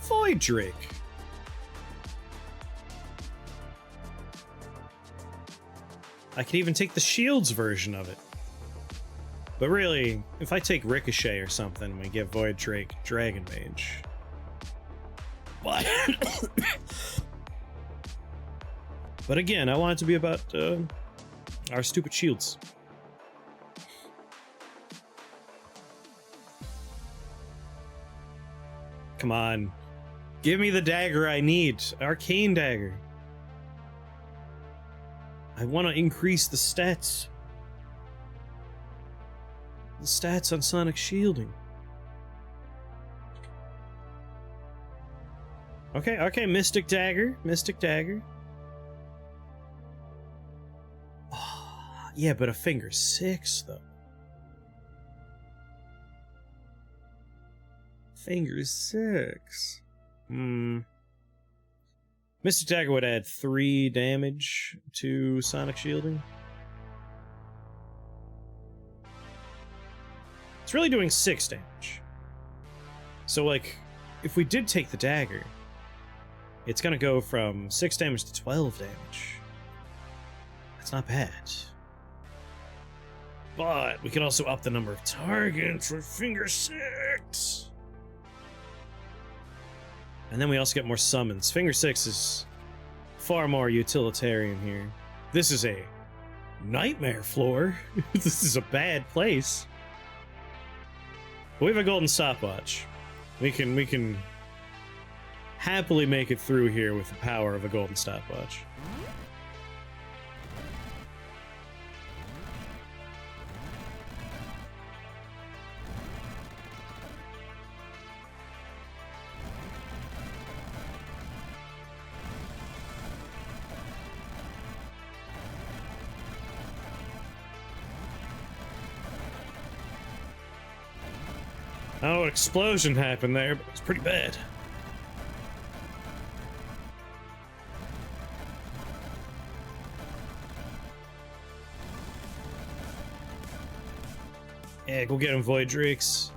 Void Drake. I could even take the Shields version of it. But really, if I take Ricochet or something, we get Void Drake Dragon Mage. What? But again, I want it to be about our stupid shields. Come on. Give me the dagger I need. Arcane dagger. I want to increase the stats. The stats on sonic shielding. Okay, Mystic Dagger. Mystic Dagger. Oh, yeah, but a finger 6, though. Finger 6. Mystic Dagger would add 3 damage to sonic shielding. It's really doing 6 damage. So, like, if we did take the dagger, it's gonna go from 6 damage to 12 damage. That's not bad. But we can also up the number of targets for finger 6. And then we also get more summons. Finger 6 is far more utilitarian here. This is a nightmare floor. This is a bad place. But we have a golden stopwatch. We can happily make it through here with the power of a golden stopwatch. I don't know what explosion happened there, but it was pretty bad. Yeah, go get him, Void Drakes.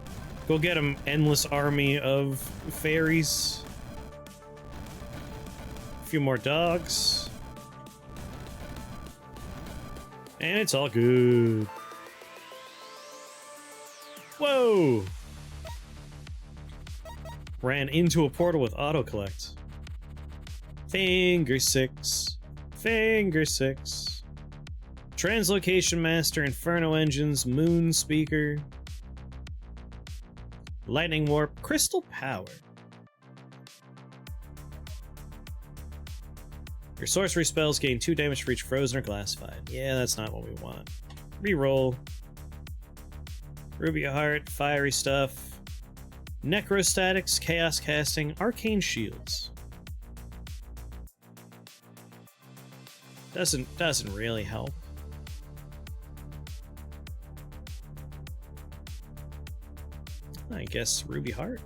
Go get him, endless army of fairies. A few more dogs. And it's all good. Whoa! Ran into a portal with auto-collect. Finger 6. Finger 6. Translocation Master, Inferno Engines, Moon Speaker. Lightning Warp, Crystal Power. Your sorcery spells gain 2 damage for each frozen or glassified. Yeah, that's not what we want. Reroll. Ruby Heart, Fiery Stuff. Necrostatics, Chaos Casting, Arcane Shields. Doesn't really help. I guess Ruby Heart.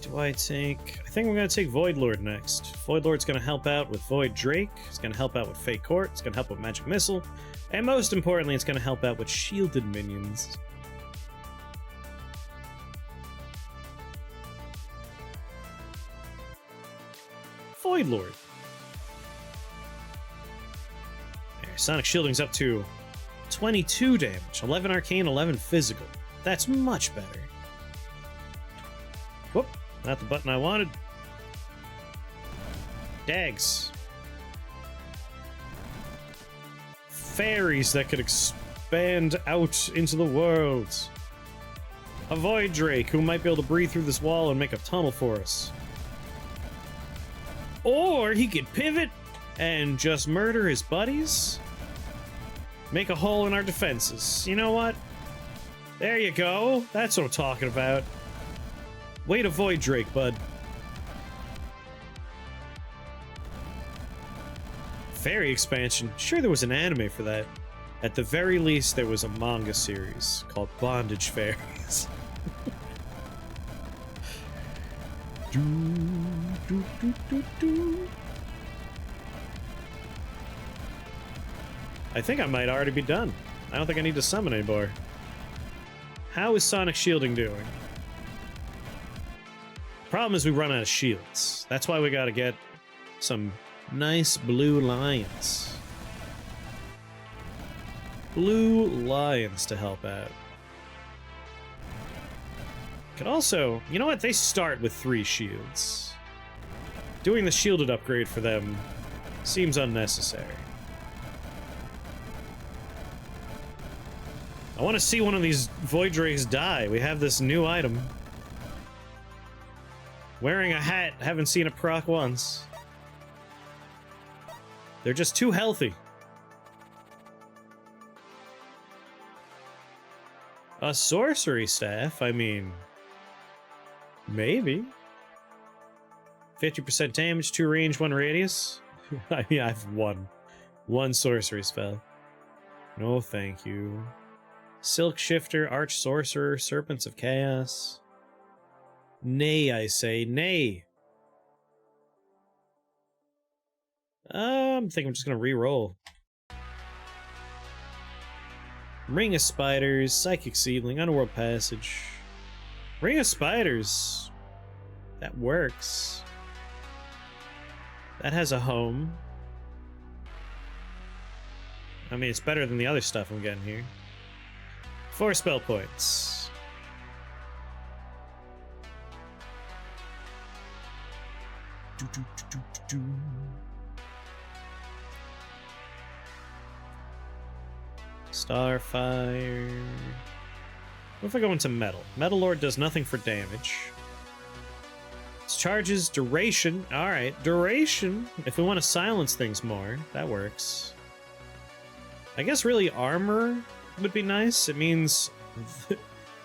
Do I think I'm gonna take Void Lord next. Void Lord's gonna help out with Void Drake, it's gonna help out with Fate Court, it's gonna help with Magic Missile, and most importantly, it's gonna help out with shielded minions. Void Lord. There, Sonic Shielding's up to 22 damage, 11 arcane, 11 physical. That's much better. Whoop, not the button I wanted. Dags. Fairies that could expand out into the world. A Void Drake who might be able to breathe through this wall and make a tunnel for us. Or he could pivot and just murder his buddies. Make a hole in our defenses. You know what? There you go. That's what I'm talking about. Way to Void Drake, bud. Fairy expansion. Sure, there was an anime for that. At the very least, there was a manga series called Bondage Fairies. I think I might already be done. I don't think I need to summon anymore. How is Sonic Shielding doing? Problem is we run out of shields. That's why we gotta get some nice blue lions. Blue lions to help out. Could also, you know what? They start with 3 shields. Doing the shielded upgrade for them seems unnecessary. I want to see one of these Void Drakes die. We have this new item. Wearing a hat, haven't seen it proc once. They're just too healthy. A sorcery staff? I mean, maybe. 50% damage, 2 range, 1 radius. I mean, I have one sorcery spell. No, thank you. Silk Shifter, Arch Sorcerer, Serpents of Chaos. Nay, I say, nay. I think I'm just gonna re-roll. Ring of Spiders, Psychic Seedling, Underworld Passage. Ring of Spiders. That works. That has a home. I mean, it's better than the other stuff I'm getting here. 4 spell points. Starfire. What if I go into Metal? Metal Lord does nothing for damage. Its charges, duration. Alright, duration. If we want to silence things more, that works. I guess really armor would be nice. It means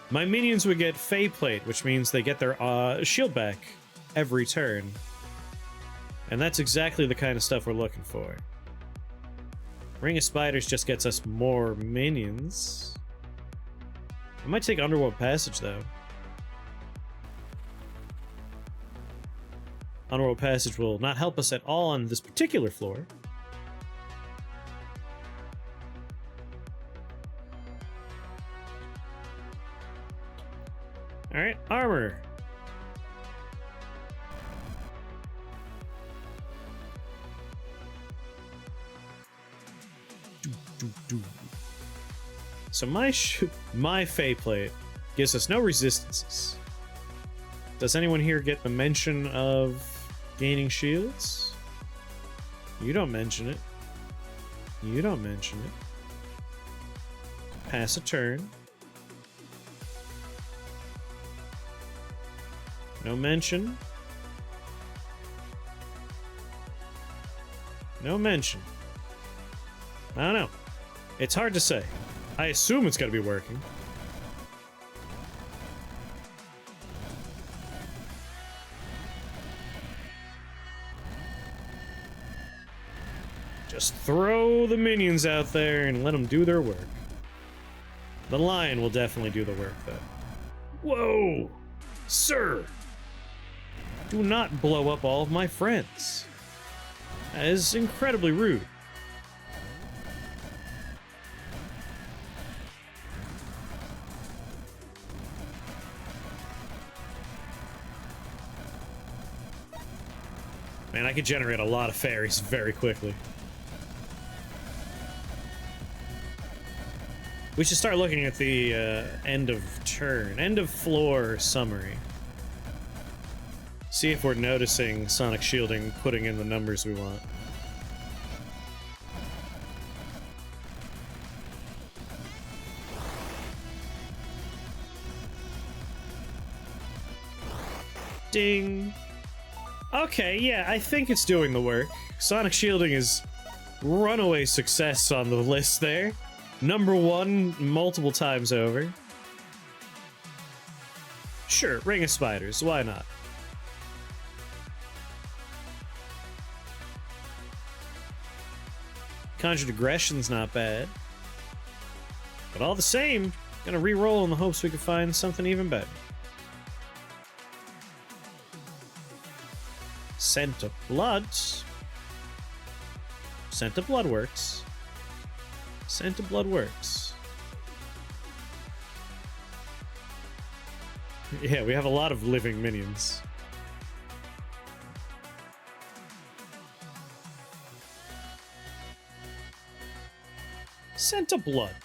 my minions would get Fey Plate, which means they get their shield back every turn. And that's exactly the kind of stuff we're looking for. Ring of Spiders just gets us more minions. I might take Underworld Passage, though. Underworld Passage will not help us at all on this particular floor. Alright, armor. So my Fey Plate gives us no resistances. Does anyone here get the mention of gaining shields? You don't mention it. You don't mention it. Pass a turn. No mention. No mention. I don't know. It's hard to say. I assume it's gotta be working. Just throw the minions out there and let them do their work. The lion will definitely do the work, though. Whoa! Sir! Do not blow up all of my friends. That is incredibly rude. Man, I could generate a lot of fairies very quickly. We should start looking at the end of turn, end of floor summary. See if we're noticing Sonic Shielding putting in the numbers we want. Ding. Okay, yeah, I think it's doing the work. Sonic Shielding is runaway success on the list there. #1 multiple times over. Sure, Ring of Spiders, why not? Conjured Aggression's not bad. But all the same, gonna re-roll in the hopes we can find something even better. Scent of Blood. Scent of Blood works. Scent of Blood works. Yeah, we have a lot of living minions. Scent of Blood.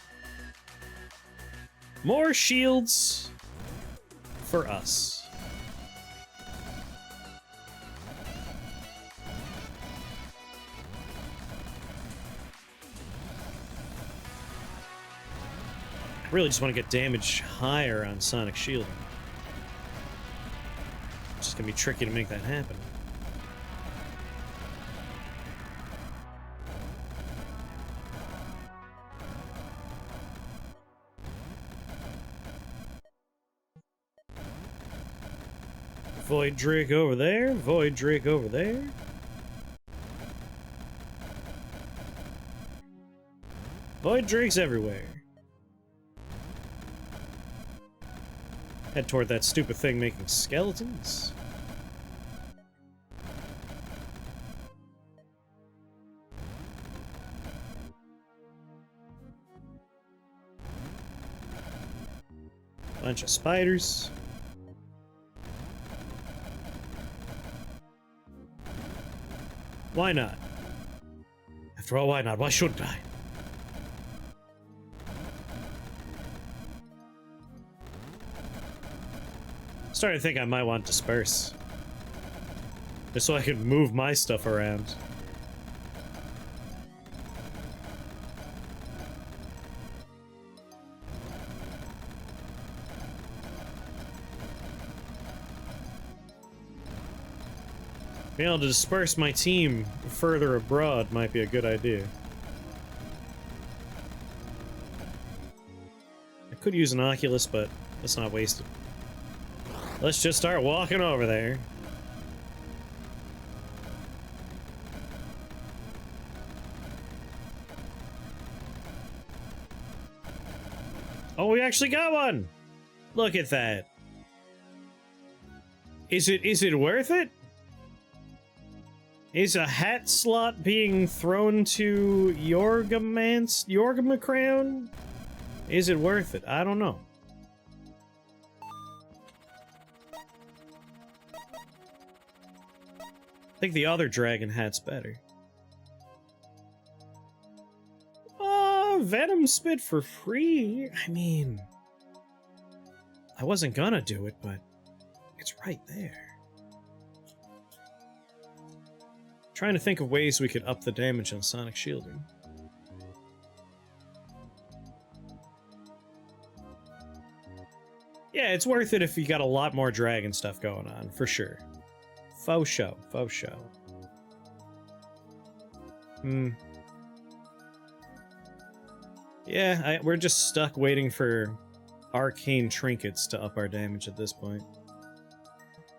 More shields for us. I really just want to get damage higher on Sonic Shielding. It's just gonna be tricky to make that happen. Void Drake over there, Void Drake over there. Void Drakes everywhere. Head toward that stupid thing making skeletons. Bunch of spiders. Why not? After all, why not? Why shouldn't I? Starting to think I might want to disperse. Just so I can move my stuff around. Being able to disperse my team further abroad might be a good idea. I could use an Oculus, but let's not waste it. Let's just start walking over there. Oh, we actually got one! Look at that. Is it worth it? Is a hat slot being thrown to Yorgamacrown? Is it worth it? I don't know. I think the other dragon hat's better. Venom Spit for free? I mean... I wasn't gonna do it, but... it's right there. Trying to think of ways we could up the damage on Sonic Shielding. Yeah, it's worth it if you got a lot more dragon stuff going on, for sure. Faux show, faux show. Yeah, we're just stuck waiting for arcane trinkets to up our damage at this point.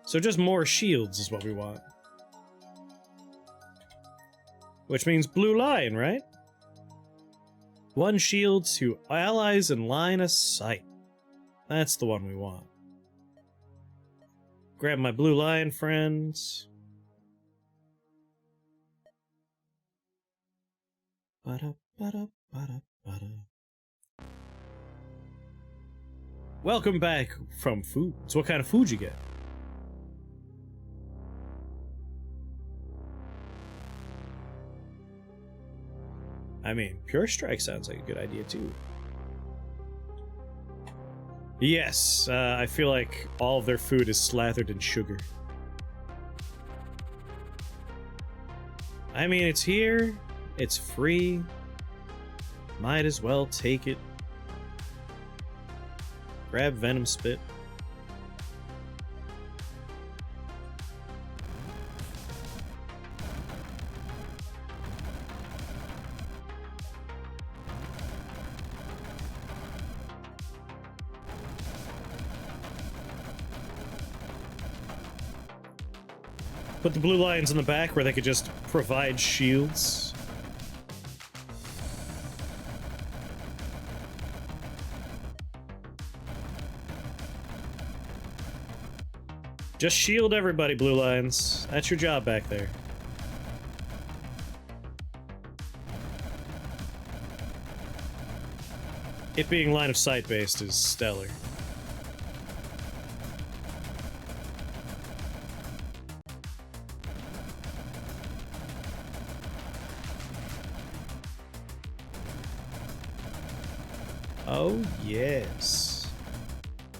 So just more shields is what we want. Which means blue line, right? One shield to allies in line of sight. That's the one we want. Grab my blue line, friends. Welcome back from food. So what kind of food you get? I mean, Pure Strike sounds like a good idea too. Yes, I feel like all of their food is slathered in sugar. I mean, it's here, it's free, might as well take it. Grab Venom Spit. Put the blue lions in the back where they could just provide shields. Just shield everybody, blue lions. That's your job back there. It being line of sight based is stellar. Oh, yes.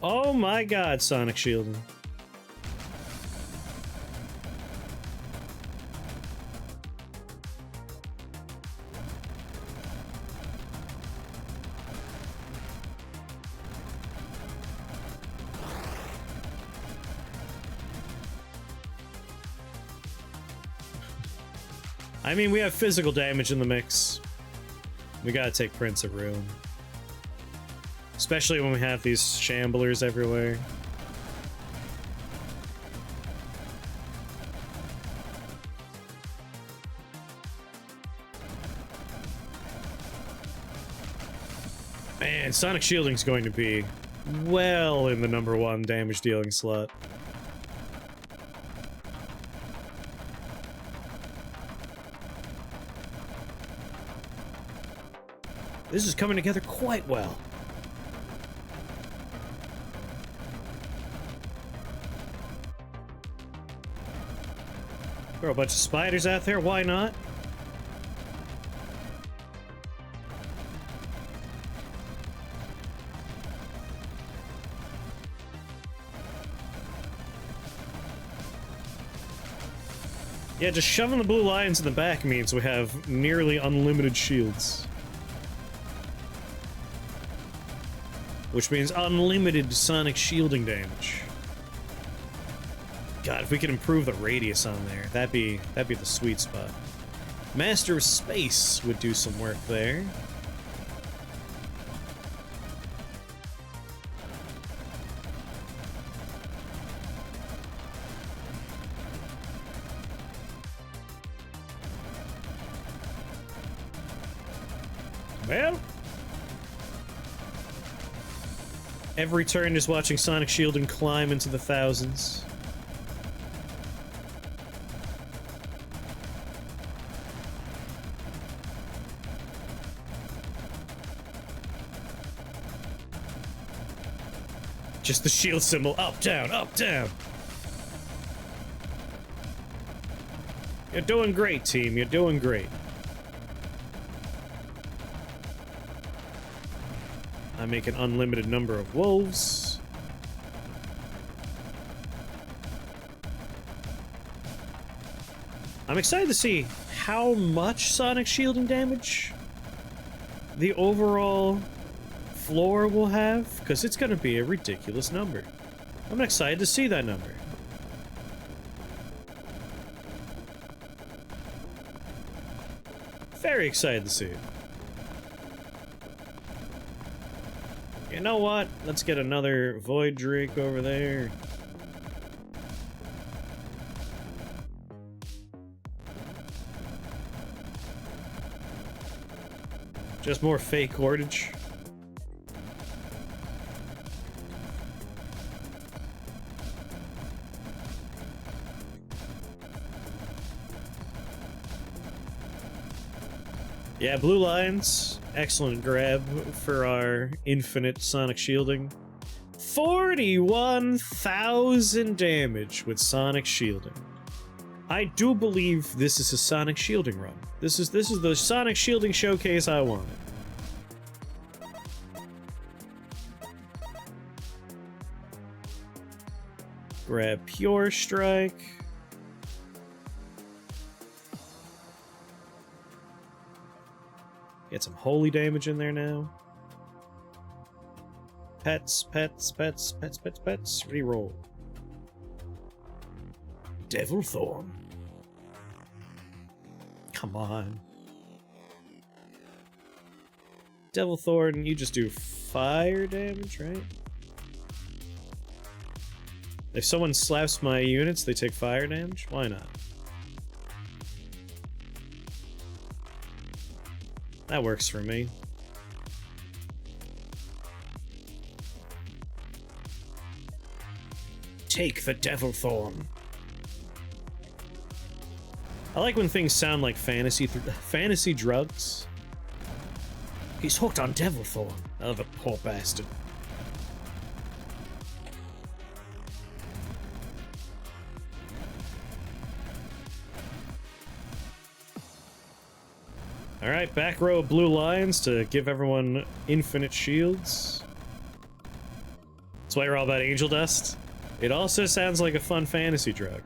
Oh my god, Sonic shielding. I mean, we have physical damage in the mix. We gotta take Prince of Ruin. Especially when we have these shamblers everywhere. Man, Sonic Shielding's going to be well in the #1 damage dealing slot. This is coming together quite well. Throw a bunch of spiders out there, why not? Yeah, just shoving the blue lions in the back means we have nearly unlimited shields. Which means unlimited Sonic shielding damage. God, if we could improve the radius on there, that'd be the sweet spot. Master of Space would do some work there. Well, every turn is watching Sonic shielding climb into the thousands. Just the shield symbol, up, down, up, down. You're doing great, team. You're doing great. I make an unlimited number of wolves. I'm excited to see how much Sonic shielding damage the overall floor will have, because it's going to be a ridiculous number. I'm excited to see that number. Very excited to see it. You know what? Let's get another Void Drake over there. Just more fake cordage. Yeah, blue lines. Excellent grab for our infinite sonic shielding. 41,000 damage with sonic shielding. I do believe this is a sonic shielding run. This is the sonic shielding showcase I wanted. Grab Pure Strike. Get some holy damage in there now. Pets, pets, pets, pets, pets, pets. Reroll. Devil Thorn. Come on. Devil Thorn, you just do fire damage, right? If someone slaps my units, they take fire damage? Why not? That works for me. Take the Devil Thorn. I like when things sound like fantasy drugs. He's hooked on Devil Thorn. Oh, the poor bastard. Alright, back row of blue lines to give everyone infinite shields. That's why you're all about angel dust. It also sounds like a fun fantasy drug.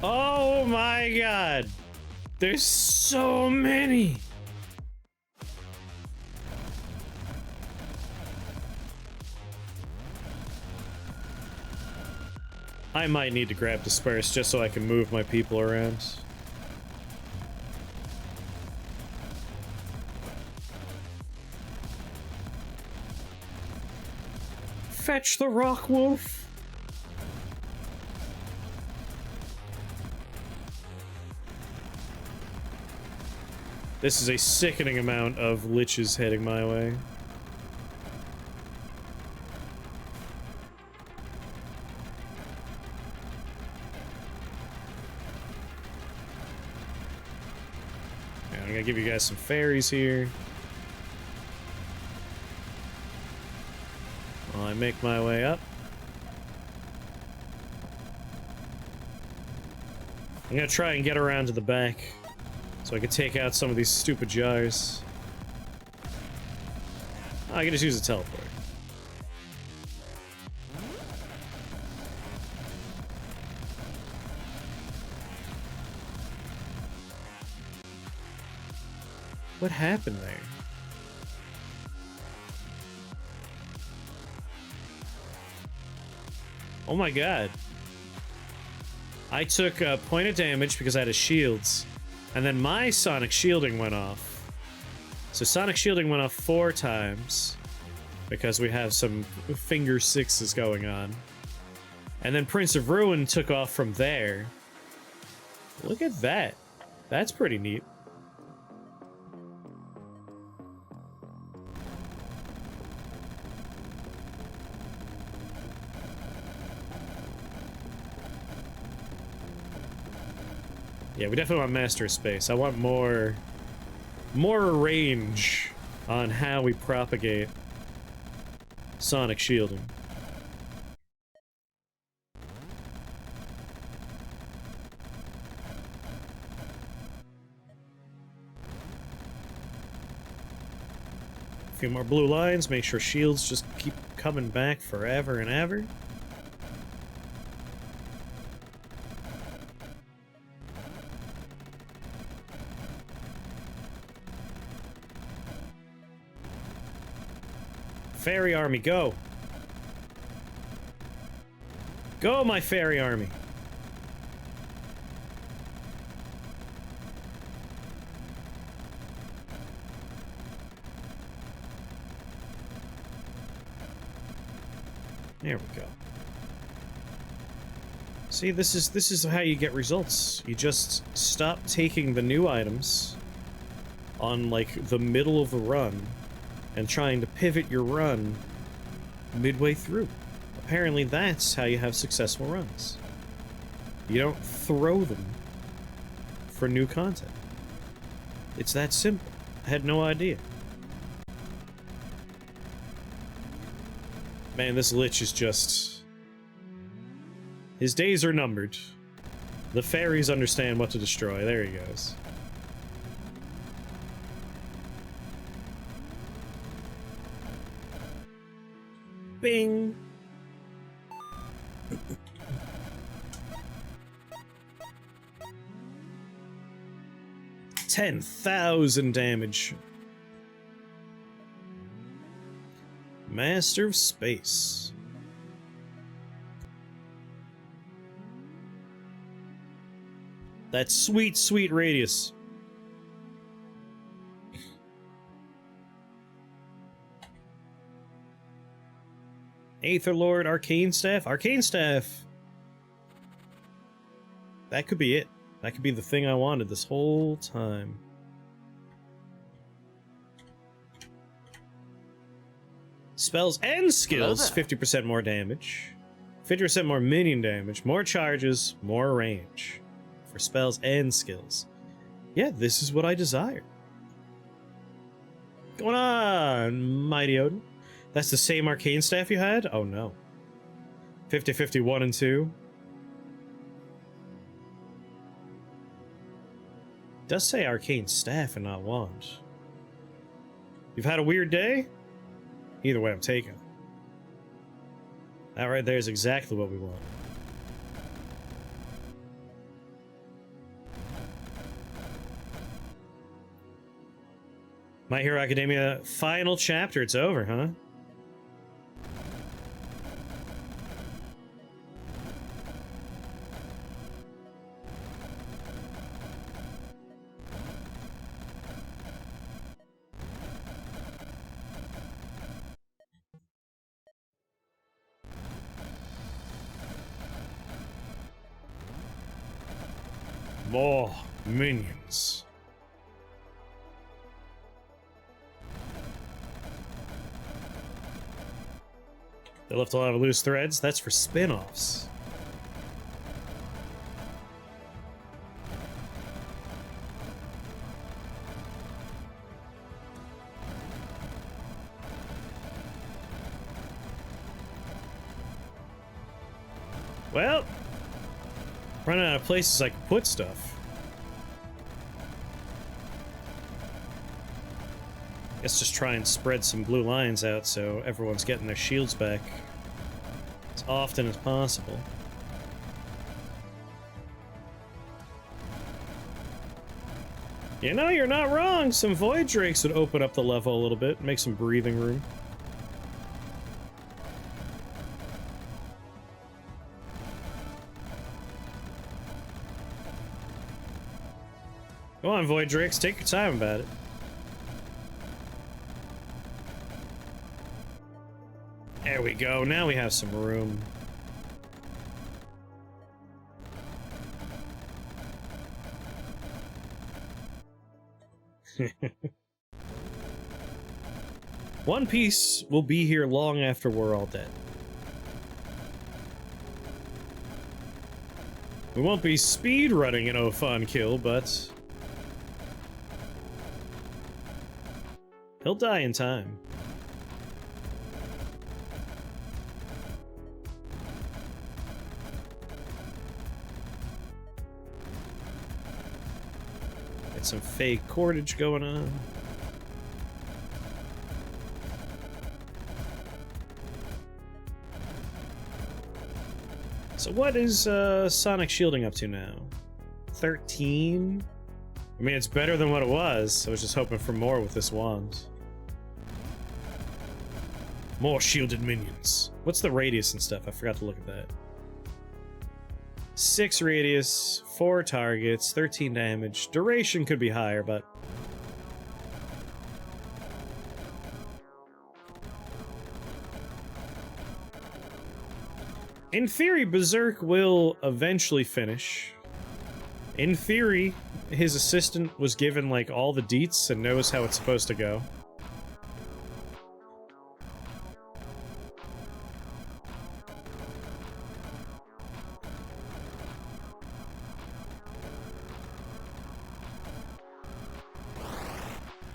Oh my god! There's so many! I might need to grab Disperse just so I can move my people around. Fetch the Rock Wolf! This is a sickening amount of liches heading my way. I'm gonna give you guys some fairies here. While I make my way up. I'm gonna try and get around to the back so I can take out some of these stupid jars. Oh, I can just use a teleport. What happened there? Oh my god. I took a point of damage because I had a shields, and then my sonic shielding went off. So sonic shielding went off 4 times because we have some finger sixes going on. And then Prince of Ruin took off from there. Look at that. That's pretty neat. Yeah, we definitely want Master of Space. I want more range on how we propagate sonic shielding. A few more blue lines, make sure shields just keep coming back forever and ever. Fairy army, go! Go, my fairy army! There we go. See, this is how you get results. You just stop taking the new items on, like, the middle of the run and trying to pivot your run midway through. Apparently that's how you have successful runs. You don't throw them for new content. It's that simple. I had no idea. Man, this Lich is just... his days are numbered. The fairies understand what to destroy. There he goes. Bing! 10,000 damage. Master of Space. That sweet, sweet radius. Aether Lord, Arcane Staff. Arcane Staff! That could be it. That could be the thing I wanted this whole time. Spells and skills, 50% more damage. 50% more minion damage, more charges, more range. For spells and skills. Yeah, this is what I desire. Going on, Mighty Odin. That's the same Arcane Staff you had? Oh no. 50-50, 1 and 2. Does say Arcane Staff and not Wand. You've had a weird day? Either way, I'm taking it. That right there is exactly what we want. My Hero Academia final chapter, it's over, huh? More minions. They left a lot of loose threads. That's for spin-offs. Well, running out of places I can put stuff. Guess just try and spread some blue lines out so everyone's getting their shields back as often as possible. You know, you're not wrong. Some Void Drakes would open up the level a little bit, make some breathing room. Go on, Void Drakes, take your time about it. There we go, now we have some room. One Piece will be here long after we're all dead. We won't be speed running an Ophan kill, but he'll die in time. Get some fake cordage going on. So what is Sonic shielding up to now? 13? I mean, it's better than what it was. I was just hoping for more with this wand. More shielded minions. What's the radius and stuff? I forgot to look at that. 6 radius, 4 targets, 13 damage. Duration could be higher, but... In theory, Berserk will eventually finish. In theory, his assistant was given, like, all the deets and knows how it's supposed to go.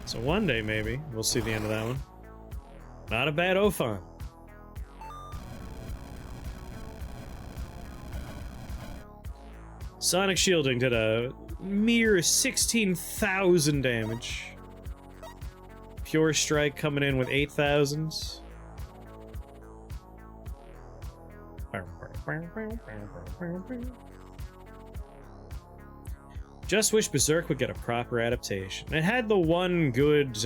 So one day, maybe, we'll see the end of that one. Not a bad Ophon. Sonic Shielding did a mere 16,000 damage. Pure Strike coming in with 8,000. Just wish Berserk would get a proper adaptation. It had the one good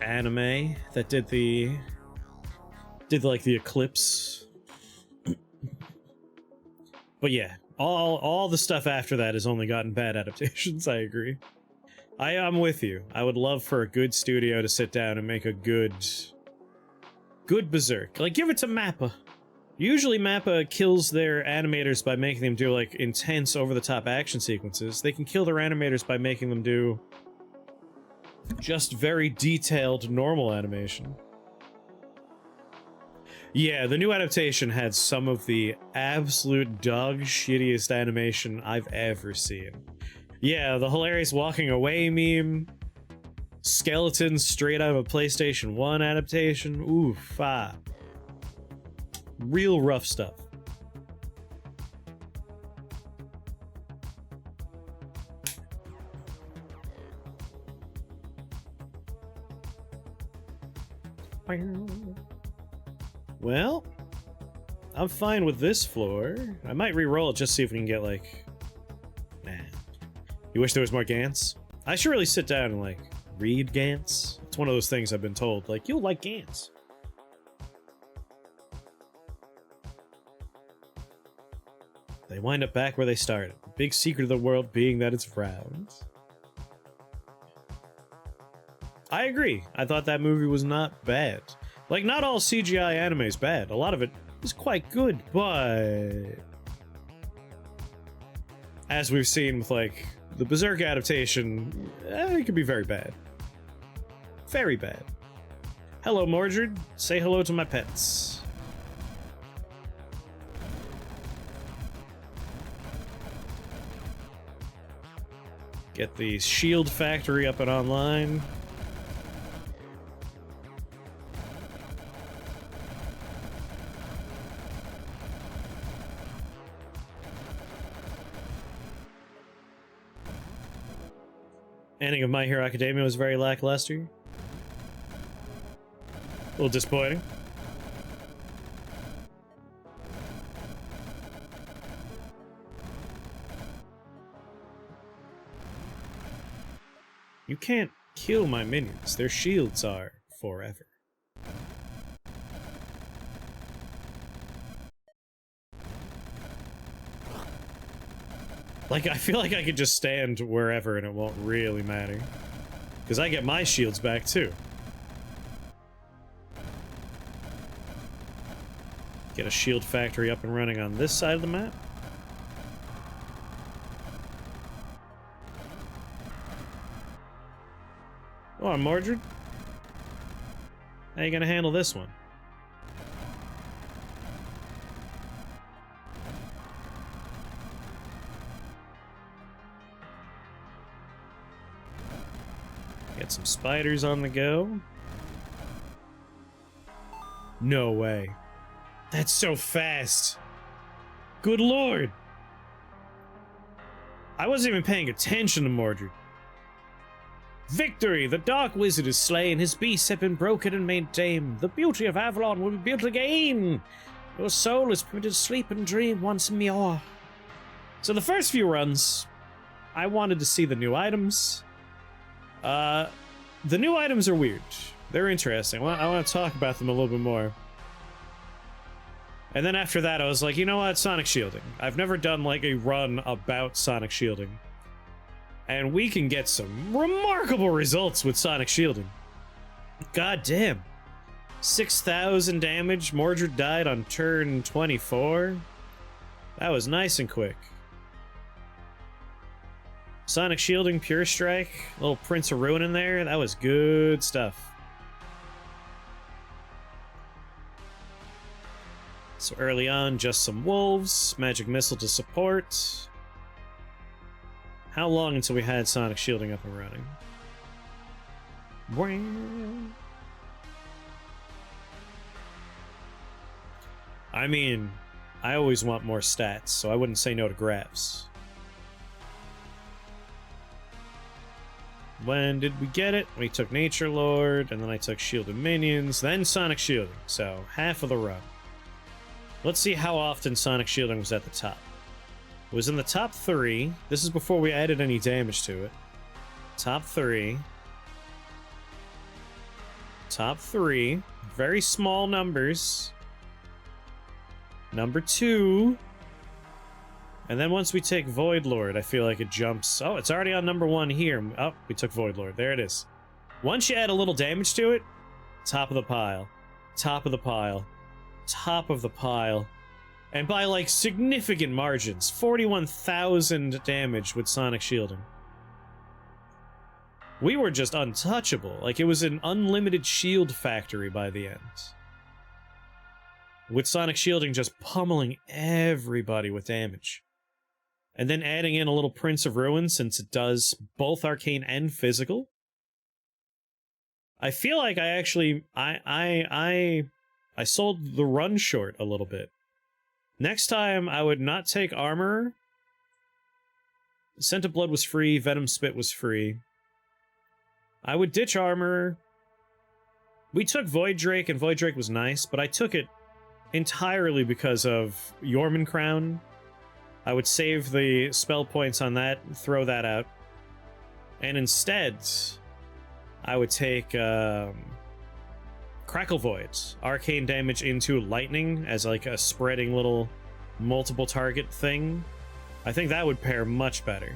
anime that did like the Eclipse. But yeah, all the stuff after that has only gotten bad adaptations, I agree. I'm with you. I would love for a good studio to sit down and make a good Berserk. Like, give it to Mappa. Usually Mappa kills their animators by making them do, like, intense, over-the-top action sequences. They can kill their animators by making them do just very detailed, normal animation. Yeah, the new adaptation had some of the absolute dog shittiest animation I've ever seen. Yeah, the hilarious walking away meme. Skeletons straight out of a PlayStation 1 adaptation. Oof, ah. Real rough stuff. Well, I'm fine with this floor. I might re-roll it just to see if we can get, like... Nah. You wish there was more Gantz? I should really sit down and, like, read Gantz. It's one of those things I've been told. Like, you'll like Gantz. They wind up back where they started. The big secret of the world being that it's round. I agree. I thought that movie was not bad. Like, not all CGI anime is bad. A lot of it is quite good, but... as we've seen with, like, the Berserk adaptation, it could be very bad. Very bad. Hello, Mordred. Say hello to my pets. Get the shield factory up and online. Ending of My Hero Academia was very lackluster. A little disappointing. You can't kill my minions. Their shields are forever. Like, I feel like I could just stand wherever and it won't really matter. Because I get my shields back, too. Get a shield factory up and running on this side of the map. Go on, Mordred. How you gonna handle this one? Get some spiders on the go. No way. That's so fast. Good lord. I wasn't even paying attention to Mordred. Victory! The Dark Wizard is slain. His beasts have been broken and made tame. The beauty of Avalon will be built again. Your soul is permitted to sleep and dream once more. So the first few runs, I wanted to see the new items. The new items are weird. They're interesting. I want to talk about them a little bit more. And then after that, I was like, you know what? Sonic Shielding. I've never done, like, a run about Sonic Shielding. And we can get some remarkable results with Sonic Shielding. God damn. 6,000 damage. Mordred died on turn 24. That was nice and quick. Sonic Shielding, Pure Strike, little Prince of Ruin in there. That was good stuff. So early on, just some wolves, Magic Missile to support. How long until we had Sonic Shielding up and running? I mean, I always want more stats, so I wouldn't say no to grabs. When did we get it? We took Nature Lord, and then I took Shielded Minions, then Sonic Shielding, so half of the run. Let's see how often Sonic Shielding was at the top. It was in the top 3. This is before we added any damage to it. Top 3. Top 3. Very small numbers. Number 2. And then once we take Void Lord, I feel like it jumps. Oh, it's already on number 1 here. Oh, we took Void Lord. There it is. Once you add a little damage to it, top of the pile. Top of the pile. Top of the pile. And by, like, significant margins. 41,000 damage with Sonic Shielding. We were just untouchable. Like, it was an unlimited shield factory by the end. With Sonic Shielding just pummeling everybody with damage. And then adding in a little Prince of Ruin, since it does both arcane and physical. I feel like I actually... I sold the run short a little bit. Next time, I would not take Armor. Scent of Blood was free, Venom Spit was free. I would ditch Armor. We took Void Drake, and Void Drake was nice, but I took it entirely because of Yorman Crown. I would save the spell points on that, throw that out. And instead, I would take Crackle Void. Arcane damage into Lightning as like a spreading little multiple target thing. I think that would pair much better.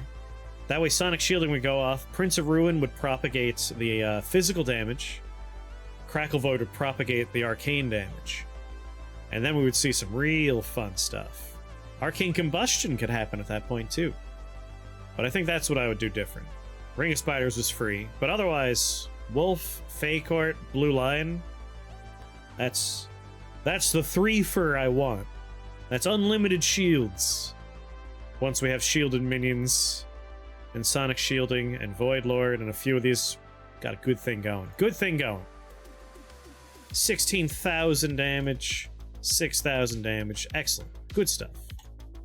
That way Sonic Shielding would go off, Prince of Ruin would propagate the physical damage, Crackle Void would propagate the arcane damage. And then we would see some real fun stuff. Arcane Combustion could happen at that point too. But I think that's what I would do different. Ring of Spiders was free, but otherwise, Wolf, Fey Court, Blue Lion, that's the 3-fer I want. That's unlimited shields. Once we have shielded minions, and Sonic Shielding, and Void Lord, and a few of these, got a good thing going. Good thing going. 16,000 damage, 6,000 damage, excellent. Good stuff.